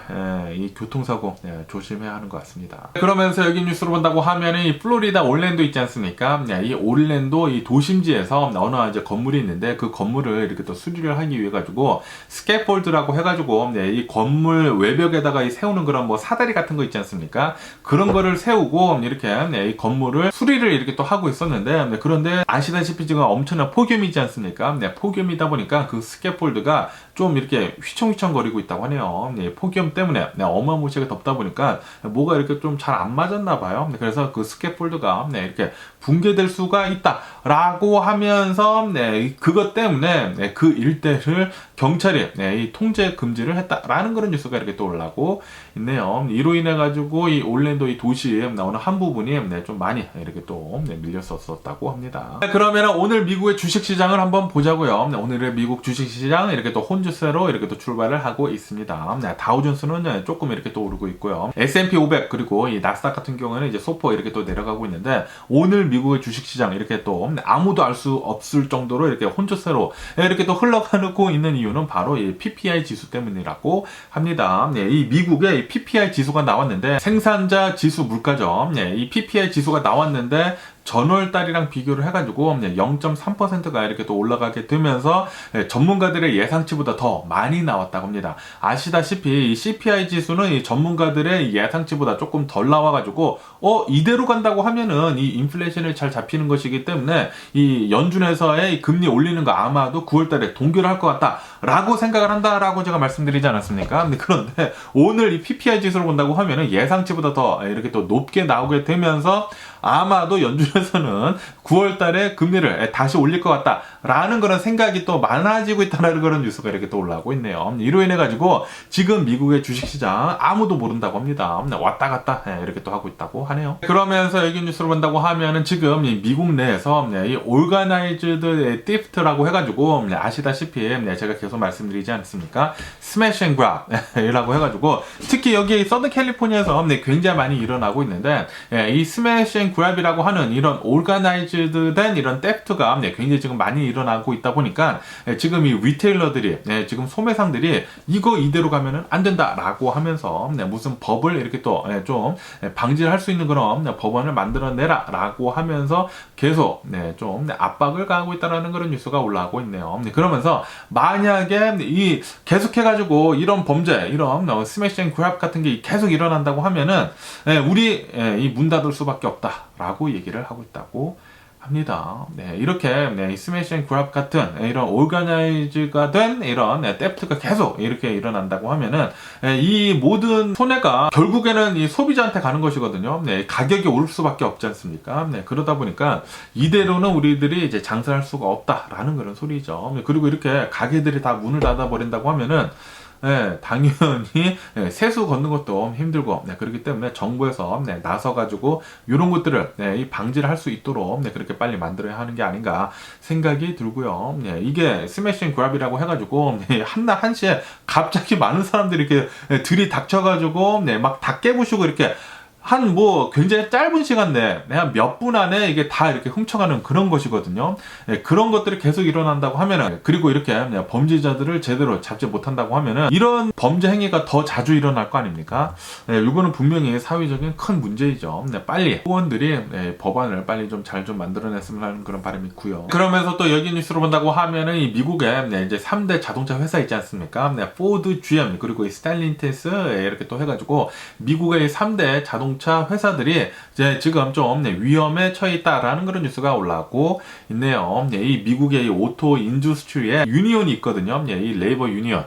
이 교통사고 조심해야 하는 것 같습니다. 그러면서 여기 뉴스로 본다고 하면은 이 플로리다 올랜도 있지 않습니까? 이 올랜도 이 도심지에서 어느 이제 건물이 있는데 그 건물을 이렇게 또 수리를 하기 위해 가지고 스캐폴드라고 해가지고 이 건물 외벽에다가 이 세우는 그런 뭐 사다리 같은 거 있지 않습니까? 그런 거를 세우고 이렇게 이 건물을 수리를 이렇게 또 하고 있었는데 그런데 아시다시피 지금 엄청난 폭염이 있지 않습니까? 폭염이다 보니까 그 스캐폴드가 좀 이렇게 휘청휘청거리고 있다고 하네요. 폭염 때문에 어마무시하게 덥다 보니까 뭐가 이렇게 좀 잘 안 맞았나 봐요. 그래서 그 스캐폴드가 이렇게 붕괴될 수가 있다라고 하면서 그것 때문에 그 일대를 경찰이 이 통제 금지를 했다라는 그런 뉴스가 이렇게 또 올라오고 있네요. 이로 인해 가지고 이 올랜도 이 도시에 나오는 한 부분이 좀 많이 이렇게 또 밀렸었다고 합니다. 그러면 오늘 미국의 주식시장을 한번 보자고요. 오늘의 미국 주식시장 이렇게 또 혼주세로 이렇게 또 출발을 하고 있습니다. 다우존스는 조금 이렇게 또 오르고 있고요. S&P 500 그리고 이 나스닥 같은 경우에는 이제 소포 이렇게 또 내려가고 있는데 오늘 미국의 주식시장 이렇게 또 아무도 알 수 없을 정도로 이렇게 혼주세로 이렇게 또 흘러가고 있는 이유는 바로 이 PPI 지수 때문이라고 합니다. 이 미국의 PPI 지수가 나왔는데 생산자 지수 물가죠. 이 PPI 지수가 나왔는데 전월 달이랑 비교를 해가지고 0.3%가 이렇게 또 올라가게 되면서 전문가들의 예상치보다 더 많이 나왔다고 합니다. 아시다시피 이 CPI 지수는 이 전문가들의 예상치보다 조금 덜 나와가지고 이대로 간다고 하면은 이 인플레이션이 잘 잡히는 것이기 때문에 이 연준에서의 금리 올리는 거 아마도 9월 달에 동결을 할 것 같다라고 생각을 한다라고 제가 말씀드리지 않았습니까? 그런데 오늘 이 PPI 지수를 본다고 하면은 예상치보다 더 이렇게 또 높게 나오게 되면서 아마도 연준에서는 9월 달에 금리를 다시 올릴 것 같다라는 그런 생각이 또 많아지고 있다는 그런 뉴스가 이렇게 또 올라오고 있네요. 이로 인해 가지고 지금 미국의 주식시장 아무도 모른다고 합니다. 왔다 갔다 이렇게 또 하고 있다고 하네요. 그러면서 여기 뉴스를 본다고 하면은 지금 미국 내에서 이 오르가나이즈드 띠프트라고 해가지고 아시다시피 제가 계속 말씀드리지 않습니까? 스매시 앤 그랍이라고 해가지고 특히 여기 서든 캘리포니아에서 굉장히 많이 일어나고 있는데 이 스매시 앤 그랍이라고 하는 이런 오르가나이즈드 된 이런 떼프트가 굉장히 지금 많이 일어나고 있다 보니까 지금 이 리테일러들이 지금 소매상들이 이거 이대로 가면은 안 된다라고 하면서 무슨 법을 이렇게 또 좀 방지를 할 수 있는 그런 법안을 만들어내라라고 하면서 계속 좀 압박을 가하고 있다라는 그런 뉴스가 올라오고 있네요. 그러면서 만약에 이 계속해가지고 이런 범죄, 이런 스매시 앤 그랍 같은 게 계속 일어난다고 하면은 우리 이 문 닫을 수밖에 없다라고 얘기를 하고 있다고 합니다. 네, 이렇게 네, 스매시 앤 그랩 같은 이런 오르가나이즈가 된 이런 떼프트가 계속 이렇게 일어난다고 하면은 이 모든 손해가 결국에는 이 소비자한테 가는 것이거든요. 네, 가격이 오를 수밖에 없지 않습니까? 네, 그러다 보니까 이대로는 우리들이 이제 장사할 수가 없다라는 그런 소리죠. 네, 그리고 이렇게 가게들이 다 문을 닫아 버린다고 하면은 당연히 세수 걷는 것도 힘들고 그렇기 때문에 정부에서 나서가지고 이런 것들을 이 방지를 할 수 있도록 그렇게 빨리 만들어야 하는 게 아닌가 생각이 들고요. 이게 스매시 앤 그랩이라고 해가지고 한시에 갑자기 많은 사람들이 이렇게 들이닥쳐가지고 막 다 깨부수고 이렇게 한 굉장히 짧은 시간 내에 그냥 몇 분 안에 이게 다 이렇게 훔쳐가는 그런 것이거든요. 그런 것들이 계속 일어난다고 하면은, 그리고 이렇게 범죄자들을 제대로 잡지 못한다고 하면은 이런 범죄 행위가 더 자주 일어날 거 아닙니까? 이거는 분명히 사회적인 큰 문제이죠. 빨리 의원들이 법안을 빨리 좀 잘 좀 만들어냈으면 하는 그런 바람이 있고요. 그러면서 또 여기 뉴스로 본다고 하면은 이 미국에 이제 3대 자동차 회사 있지 않습니까? 포드, GM 그리고 이 스텔란티스 이렇게 또 해가지고 미국의 3대 자동차 회사들이 이제 지금 좀 위험에 처해 있다라는 그런 뉴스가 올라오고 있네요. 이 미국의 이 오토 인두스트리에 유니온이 있거든요. 이 레이버 유니온,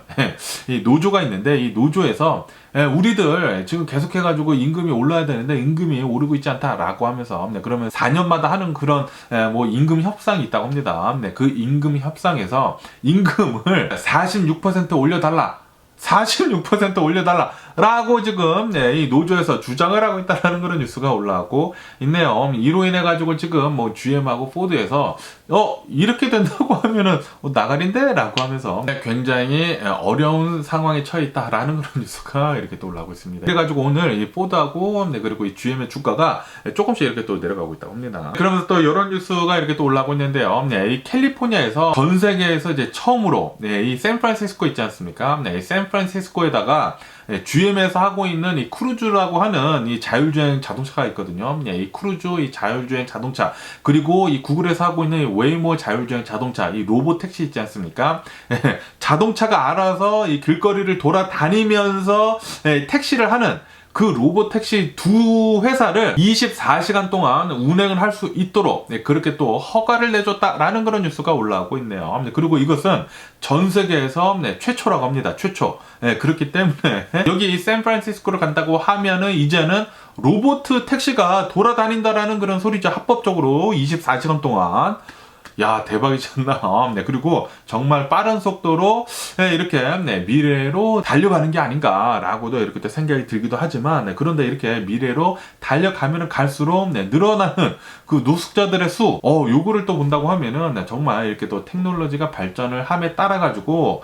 이 노조가 있는데 이 노조에서 우리들 지금 계속해가지고 임금이 올라야 되는데 임금이 오르고 있지 않다라고 하면서 그러면 4년마다 하는 그런 임금 협상이 있다고 합니다. 그 임금 협상에서 임금을 46% 올려달라. 46% 올려달라라고 지금 이 노조에서 주장을 하고 있다는 그런 뉴스가 올라오고 있네요. 이로 인해 가지고 지금 GM하고 포드에서 이렇게 된다고 하면은 나가린데라고 하면서 굉장히 어려운 상황에 처해 있다라는 그런 뉴스가 이렇게 또 올라오고 있습니다. 그래가지고 오늘 이 포드하고 그리고 이 GM의 주가가 조금씩 이렇게 또 내려가고 있다고 합니다. 그러면서 또 이런 뉴스가 이렇게 또 올라오고 있는데요. 이 캘리포니아에서 전 세계에서 이제 처음으로 이 샌프란시스코 있지 않습니까? 샌프란시스코에다가 GM에서 하고 있는 이 크루즈라고 하는 이 자율주행 자동차가 있거든요. 이 크루즈, 이 자율주행 자동차, 그리고 이 구글에서 하고 있는 이 웨이모 자율주행 자동차, 이 로봇 택시 있지 않습니까? 자동차가 알아서 이 길거리를 돌아다니면서 택시를 하는 그 로봇 택시 두 회사를 24시간 동안 운행을 할 수 있도록 그렇게 또 허가를 내줬다라는 그런 뉴스가 올라오고 있네요. 그리고 이것은 전 세계에서 최초라고 합니다. 최초. 그렇기 때문에 여기 이 샌프란시스코를 간다고 하면은 이제는 로봇 택시가 돌아다닌다라는 그런 소리죠. 합법적으로 24시간 동안. 야, 대박이지 않나. 그리고 정말 빠른 속도로 이렇게 미래로 달려가는 게 아닌가라고도 이렇게 또 생각이 들기도 하지만, 그런데 이렇게 미래로 달려가면 갈수록 늘어나는 그 노숙자들의 수, 요거를 또 본다고 하면은 정말 이렇게 또 테크놀로지가 발전을 함에 따라 가지고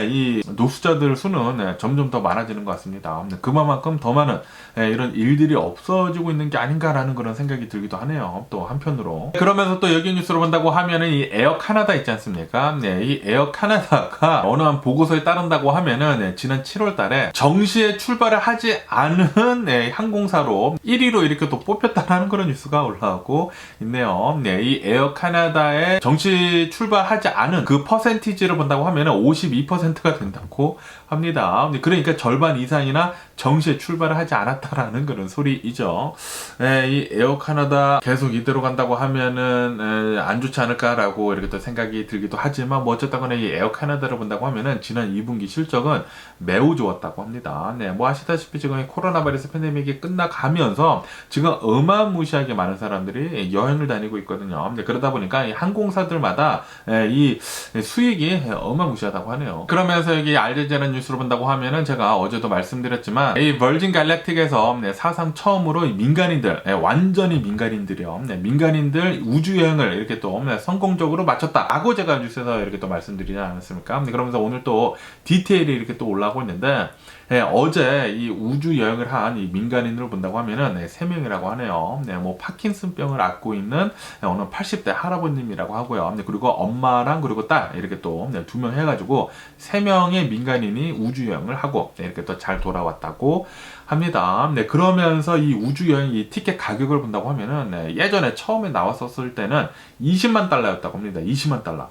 이 노숙자들 수는 점점 더 많아지는 것 같습니다. 그만큼 더 많은 이런 일들이 없어지고 있는 게 아닌가라는 그런 생각이 들기도 하네요. 또 한편으로. 그러면서 또 여기 뉴스로 본다고 하면은 이 에어 카나다 있지 않습니까? 이 에어 카나다가 어느 한 보고서에 따른다고 하면은 지난 7월 달에 정시에 출발을 하지 않은 항공사로 1위로 이렇게 또 뽑혔다라는 그런 뉴스가 올라오고 있네요. 이 에어 카나다에 정시 출발하지 않은 그 퍼센티지를 본다고 하면은 52%가 된다고 합니다. 그러니까 절반 이상이나 정시에 출발을 하지 않았다라는 그런 소리이죠. 이 에어 카나다 계속 이대로 간다고 하면은 안 좋지 않을까라고 이렇게 또 생각이 들기도 하지만 어쨌든 간에 이 에어 카나다를 본다고 하면은 지난 2분기 실적은 매우 좋았다고 합니다. 아시다시피 지금 코로나 바이러스 팬데믹이 끝나가면서 지금 어마무시하게 많은 사람들이 여행을 다니고 있거든요. 그러다 보니까 이 항공사들마다 이 수익이 어마무시하다고 하네요. 그러면서 여기 알제지라 뉴스로 본다고 하면은 제가 어제도 말씀드렸지만 이 버진 갈랙틱에서 사상 처음으로 민간인들, 완전히 민간인들이요. 민간인들 우주여행을 이렇게 또 성공적으로 마쳤다라고 제가 뉴스에서 이렇게 또 말씀드리지 않았습니까? 그러면서 오늘 또 디테일이 이렇게 또 올라오고 있는데, 어제 이 우주 여행을 한 이 민간인을 본다고 하면은 3명이라고 하네요. 파킨슨병을 앓고 있는 어느 80대 할아버님이라고 하고요. 그리고 엄마랑 그리고 딸 이렇게 또 2명 해가지고 3명의 민간인이 우주 여행을 하고 이렇게 또 잘 돌아왔다고 합니다. 그러면서 이 우주 여행 이 티켓 가격을 본다고 하면은 예전에 처음에 나왔었을 때는 20만 달러였다고 합니다. 20만 달러.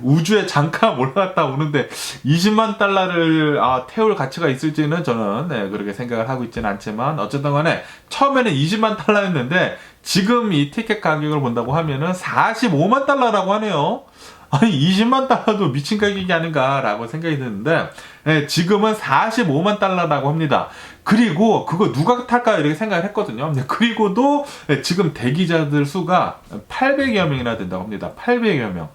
우주에 잠깐 올라갔다 오는데 20만 달러를 태울 가치가 있을지는 저는 그렇게 생각을 하고 있지는 않지만, 어쨌든 간에 처음에는 20만 달러였는데 지금 이 티켓 가격을 본다고 하면은 45만 달러라고 하네요. 아니 20만 달러도 미친 가격이 아닌가라고 생각이 드는데 지금은 45만 달러라고 합니다. 그리고 그거 누가 탈까 이렇게 생각을 했거든요. 그리고도 지금 대기자들 수가 800여 명이나 된다고 합니다. 800여 명.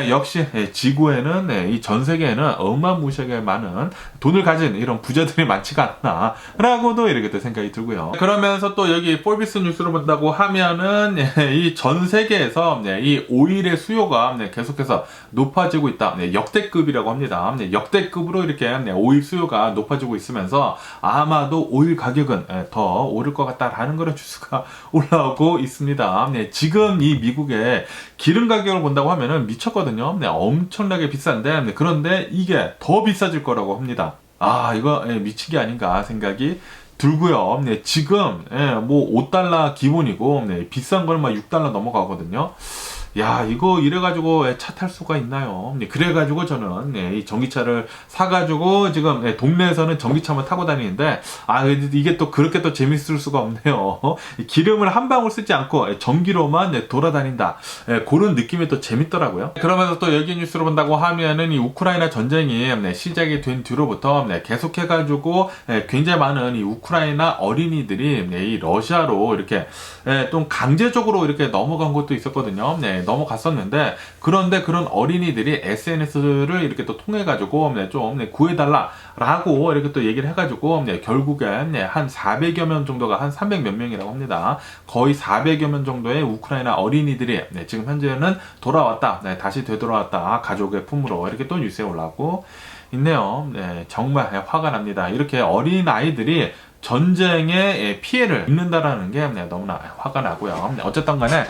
역시 지구에는 이 전 세계에는 어마무시하게 많은 돈을 가진 이런 부자들이 많지가 않나 라고도 이렇게 또 생각이 들고요. 그러면서 또 여기 포비스 뉴스로 본다고 하면은 이 전 세계에서 이 오일의 수요가 계속해서 높아지고 있다. 역대급이라고 합니다. 역대급으로 이렇게 오일 수요가 높아지고 있으면서 아마도 오일 가격은 더 오를 것 같다라는 그런 뉴스가 올라오고 있습니다. 지금 이 미국의 기름 가격을 본다고 하면은 미쳤거든요. 엄청나게 비싼데 그런데 이게 더 비싸질 거라고 합니다. 아 이거 미친 게 아닌가 생각이 들고요. 지금 뭐 5달러 기본이고 비싼 거는 막 6달러 넘어가거든요. 야 이거 이래가지고 차 탈 수가 있나요? 그래가지고 저는 이 전기차를 사가지고 지금 동네에서는 전기차만 타고 다니는데 이게 또 그렇게 또 재밌을 수가 없네요. 기름을 한 방울 쓰지 않고 전기로만 돌아다닌다. 그런 느낌이 또 재밌더라고요. 그러면서 또 여기 뉴스로 본다고 하면은 이 우크라이나 전쟁이 시작이 된 뒤로부터 계속해가지고 굉장히 많은 이 우크라이나 어린이들이 이 러시아로 이렇게 좀 강제적으로 이렇게 넘어간 것도 있었거든요. 넘어갔었는데 그런데 그런 어린이들이 SNS를 이렇게 또 통해 가지고 좀 구해달라라고 이렇게 또 얘기를 해가지고 결국엔 한 400여 명 정도가 한 300 몇 명이라고 합니다. 거의 400여 명 정도의 우크라이나 어린이들이 지금 현재는 돌아왔다, 다시 되돌아왔다 가족의 품으로 이렇게 또 뉴스에 올라오고 있네요. 정말 화가 납니다. 이렇게 어린 아이들이 전쟁의 피해를 입는다라는 게 너무나 화가 나고요. 어쨌든 간에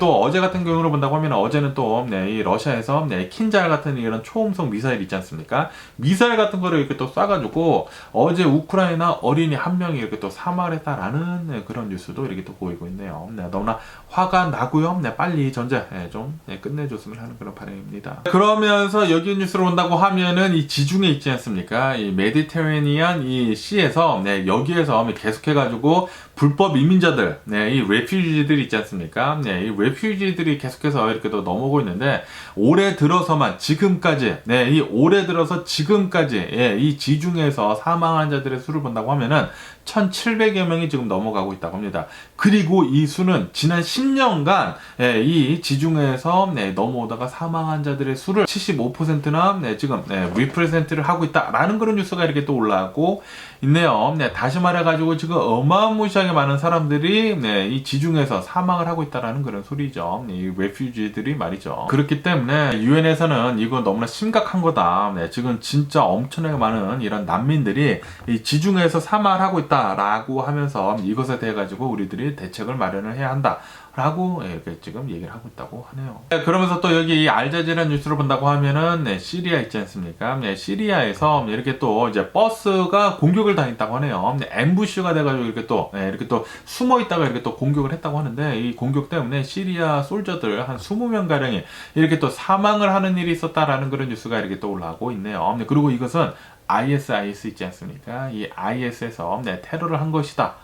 또 어제 같은 경우로 본다고 하면 어제는 또 이 러시아에서 킨잘 같은 이런 초음속 미사일 있지 않습니까? 미사일 같은 거를 이렇게 또 쏴가지고 어제 우크라이나 어린이 한 명이 이렇게 또 사망을 했다라는 그런 뉴스도 이렇게 또 보이고 있네요. 너무나 화가 나고요. 빨리 전쟁 좀 끝내줬으면 하는 그런 바람입니다. 그러면서 여기 뉴스로 본다고 하면은 이 지중해 있지 않습니까? 이 메디테레니안 이 시에서 여기에서 계속해가지고 불법 이민자들, 이 레퓨지들 있지 않습니까? 이 레퓨지들이 계속해서 이렇게 또 넘어오고 있는데 올해 들어서만 지금까지, 이 올해 들어서 지금까지 이 지중해에서 사망한 자들의 수를 본다고 하면은 1,700여 명이 지금 넘어가고 있다고 합니다. 그리고 이 수는 지난 10년간 이 지중해에서 넘어오다가 사망한 자들의 수를 75%나 지금 리프레젠트를 하고 있다라는 그런 뉴스가 이렇게 또 올라오고 있네요. 다시 말해가지고 지금 어마무시하게 많은 사람들이 이 지중해에서 사망을 하고 있다라는 그런 소리죠. 이 레퓨지들이 말이죠. 그렇기 때문에 유엔에서는 이거 너무나 심각한 거다. 지금 진짜 엄청나게 많은 이런 난민들이 이 지중해에서 사망을 하고 있다라고 하면서 이것에 대해 가지고 우리들이 대책을 마련을 해야 한다. 라고 이렇게 지금 얘기를 하고 있다고 하네요. 그러면서 또 여기 알자지라 뉴스를 본다고 하면은 시리아 있지 않습니까? 시리아에서 이렇게 또 이제 버스가 공격을 당했다고 하네요. 앰부시가 돼가지고 이렇게 또 숨어 있다가 이렇게 또 공격을 했다고 하는데 이 공격 때문에 시리아 솔저들 한 20명 가량이 이렇게 또 사망을 하는 일이 있었다라는 그런 뉴스가 이렇게 또 올라오고 있네요. 그리고 이것은 IS 있지 않습니까? 이 IS에서 테러를 한 것이다.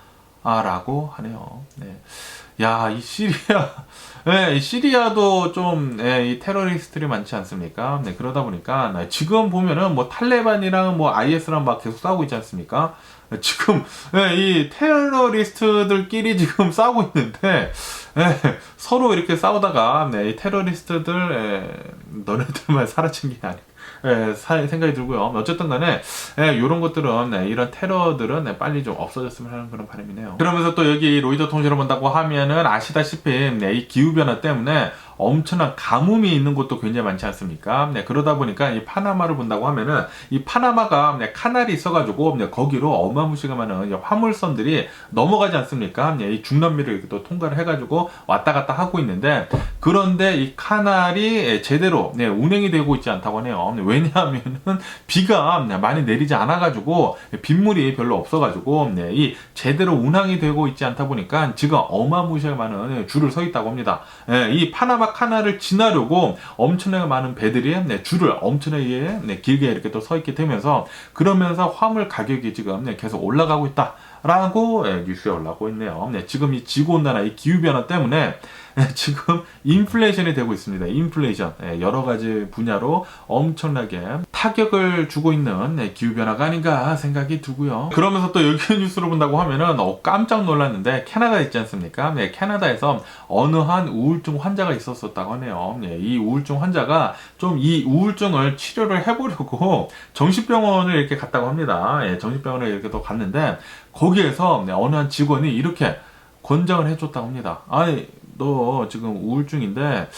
라고 하네요. 야, 이 시리아도 좀, 이 테러리스트들이 많지 않습니까? 그러다 보니까, 지금 보면은 뭐 탈레반이랑 뭐 IS랑 막 계속 싸우고 있지 않습니까? 지금, 이 테러리스트들끼리 지금 싸우고 있는데, 서로 이렇게 싸우다가, 이 테러리스트들, 너네들만 사라진 게 아니고, 생각이 들고요. 어쨌든 간에 이런 것들은 이런 테러들은 빨리 좀 없어졌으면 하는 그런 바람이네요. 그러면서 또 여기 로이더 통신을 본다고 하면은 아시다시피 이 기후변화 때문에 엄청난 가뭄이 있는 곳도 굉장히 많지 않습니까? 그러다 보니까 이 파나마를 본다고 하면은 이 파나마가 카날이 있어가지고 거기로 어마무시가 많은 화물선들이 넘어가지 않습니까? 이 중남미를 이렇게 또 통과를 해가지고 왔다 갔다 하고 있는데 그런데 이 카날이 제대로 운행이 되고 있지 않다고 하네요. 왜냐하면은 비가 많이 내리지 않아가지고 빗물이 별로 없어가지고 이 제대로 운항이 되고 있지 않다 보니까 지금 어마무시하게 많은 줄을 서 있다고 합니다. 이 파나마 카날을 지나려고 엄청나게 많은 배들이 줄을 엄청나게 길게 이렇게 또 서 있게 되면서 그러면서 화물 가격이 지금 계속 올라가고 있다. 라고 뉴스에 올라오고 있네요. 네, 지금 이 지구온난화, 이 기후변화 때문에 지금 인플레이션이 되고 있습니다. 인플레이션. 여러 가지 분야로 엄청나게 타격을 주고 있는 기후변화가 아닌가 생각이 들고요. 그러면서 또 여기 뉴스를 본다고 하면은 깜짝 놀랐는데 캐나다 있지 않습니까? 네, 캐나다에서 어느 한 우울증 환자가 있었다고 하네요. 네, 이 우울증 환자가 좀 이 우울증을 치료를 해보려고 정신병원을 이렇게 갔다고 합니다. 정신병원을 이렇게 또 갔는데 거기에서 어느 한 직원이 이렇게 권장을 해줬다고 합니다. 아니, 너 지금 우울증인데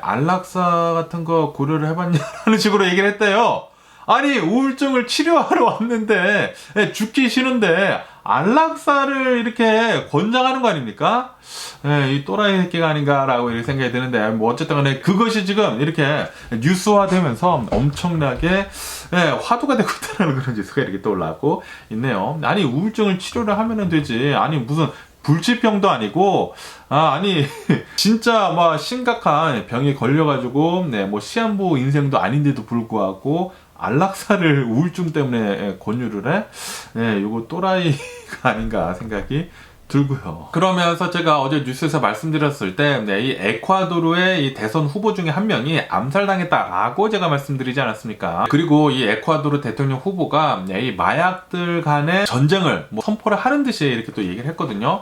안락사 같은 거 고려를 해봤냐라는 식으로 얘기를 했대요. 아니, 우울증을 치료하러 왔는데 죽기 싫은데 안락사를 이렇게 권장하는 거 아닙니까? 이 또라이 새끼가 아닌가라고 이렇게 생각이 드는데, 뭐 어쨌든 간에 그것이 지금 이렇게 뉴스화되면서 엄청나게 화두가 되고 있다는 그런 뉴스가 이렇게 또 올라오고 있네요. 아니, 우울증을 치료를 하면 되지. 아니, 무슨 불치병도 아니고, 아니, 진짜 막 심각한 병에 걸려가지고, 뭐 시한부 인생도 아닌데도 불구하고, 안락사를 우울증 때문에 권유를 해? 요거 또라이가 아닌가 생각이 들고요. 그러면서 제가 어제 뉴스에서 말씀드렸을 때, 이 에콰도르의 이 대선 후보 중에 한 명이 암살당했다라고 제가 말씀드리지 않았습니까? 그리고 이 에콰도르 대통령 후보가 이 마약들 간의 전쟁을 뭐 선포를 하는 듯이 이렇게 또 얘기를 했거든요.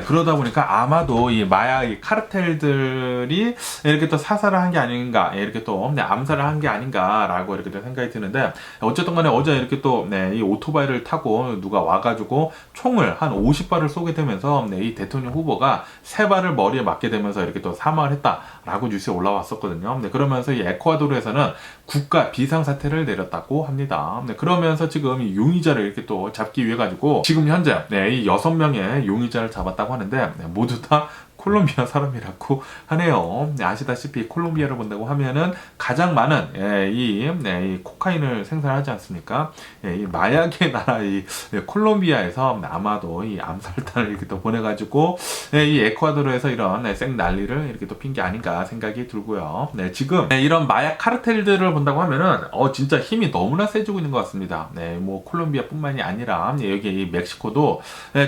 그러다 보니까 아마도 이 마약 카르텔들이 이렇게 또 사살을 한 게 아닌가, 이렇게 또 암살을 한 게 아닌가라고 이렇게 또 생각이 드는데, 어쨌든 간에 어제 이렇게 또 이 오토바이를 타고 누가 와가지고 총을 한 50발을 쏘게 되면 이 대통령 후보가 3발을 머리에 맞게 되면서 이렇게 또 사망을 했다라고 뉴스에 올라왔었거든요. 그러면서 이 에콰도르에서는 국가 비상사태를 내렸다고 합니다. 그러면서 지금 이 용의자를 이렇게 또 잡기 위해 가지고 지금 현재 이 6명의 용의자를 잡았다고 하는데 모두 다 콜롬비아 사람이라고 하네요. 아시다시피 콜롬비아를 본다고 하면은 가장 많은 이 코카인을 생산하지 않습니까? 이 마약의 나라 이 콜롬비아에서 아마도 이 암살탄을 이렇게 또 보내가지고 이 에콰도르에서 이런 생 난리를 이렇게 또 핀 게 아닌가 생각이 들고요. 지금 이런 마약 카르텔들을 본다고 하면은 진짜 힘이 너무나 세지고 있는 것 같습니다. 뭐 콜롬비아뿐만이 아니라 여기 이 멕시코도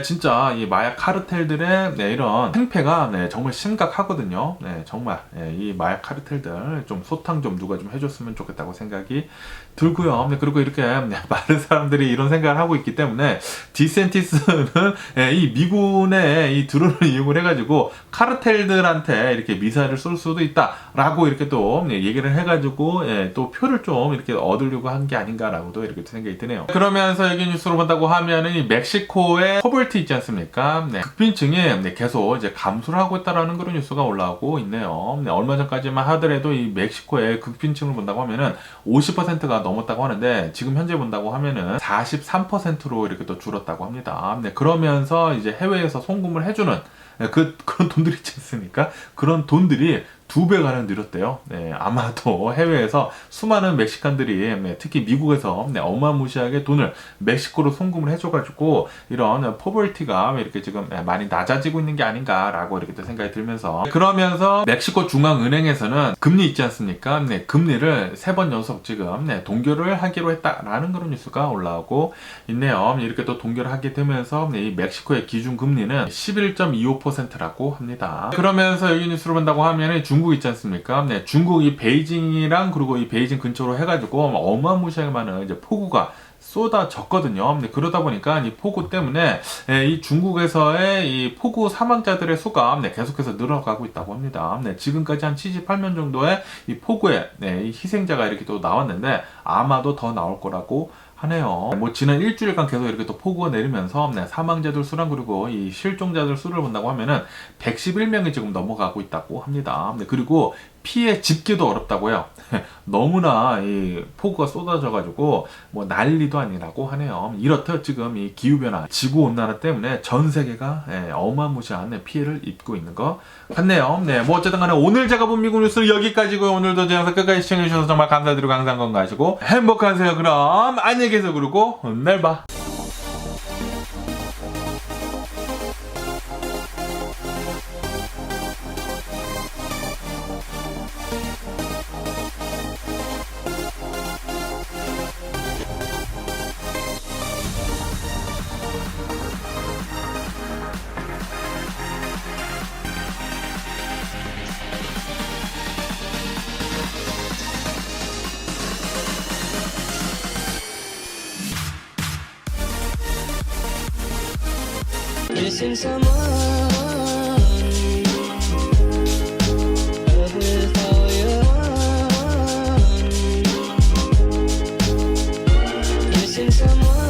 진짜 이 마약 카르텔들의 이런 행패가 정말 심각하거든요. 정말 이 마약 카르텔들 좀 소탕 좀 누가 좀 해줬으면 좋겠다고 생각이 들고요. 그리고 이렇게 많은 사람들이 이런 생각을 하고 있기 때문에 디센티스는 이 미군의 이 드론을 이용을 해가지고 카르텔들한테 이렇게 미사일을 쏠 수도 있다라고 이렇게 또 얘기를 해가지고 또 표를 좀 이렇게 얻으려고 한 게 아닌가라고도 이렇게 생각이 드네요. 그러면서 여기 뉴스로 본다고 하면은 이 멕시코의 포벌티 있지 않습니까? 극빈층이 계속 이제 감소를 하고 있다라는 그런 뉴스가 올라오고 있네요. 얼마 전까지만 하더라도 이 멕시코의 극빈층을 본다고 하면은 50%가 넘었다고 하는데 지금 현재 본다고 하면은 43%로 이렇게 또 줄었다고 합니다. 그러면서 이제 해외에서 송금을 해주는 그런 돈들이 있지 않습니까? 그런 돈들이 2배가량 늘었대요. 아마도 해외에서 수많은 멕시칸들이 특히 미국에서 어마무시하게 돈을 멕시코로 송금을 해줘가지고 이런 포벌티가 이렇게 지금 많이 낮아지고 있는 게 아닌가라고 이렇게 또 생각이 들면서, 그러면서 멕시코 중앙은행에서는 금리 있지 않습니까? 금리를 3번 연속 지금 동결을 하기로 했다라는 그런 뉴스가 올라오고 있네요. 이렇게 또 동결을 하게 되면서 이 멕시코의 기준 금리는 11.25%라고 합니다. 그러면서 여기 뉴스를 본다고 하면 중국 있지 않습니까? 중국이 베이징이랑 그리고 이 베이징 근처로 해가지고 어마무시하게 많은 이제 폭우가 쏟아졌거든요. 그러다 보니까 이 폭우 때문에 이 중국에서의 이 폭우 사망자들의 수가 계속해서 늘어가고 있다고 합니다. 지금까지 한 78명 정도의 이 폭우에 이 희생자가 이렇게 또 나왔는데 아마도 더 나올 거라고 하네요. 뭐 지난 일주일간 계속 이렇게 또 폭우가 내리면서 사망자들 수랑 그리고 이 실종자들 수를 본다고 하면은 111명이 지금 넘어가고 있다고 합니다. 그리고 피해 집기도 어렵다고 해요. 너무나 이 폭우가 쏟아져가지고 뭐 난리도 아니라고 하네요. 이렇듯 지금 이 기후변화, 지구온난화 때문에 전 세계가 어마무시한 피해를 입고 있는 것 같네요. 뭐 어쨌든 간에 오늘 제가 본 미국 뉴스는 여기까지고요. 오늘도 제 영상 끝까지 시청해주셔서 정말 감사드리고 항상 건강하시고 행복하세요. 그럼 안녕히 계세요. 그리고 내일 봐. missing someone. Love with all your heart. Missing someone.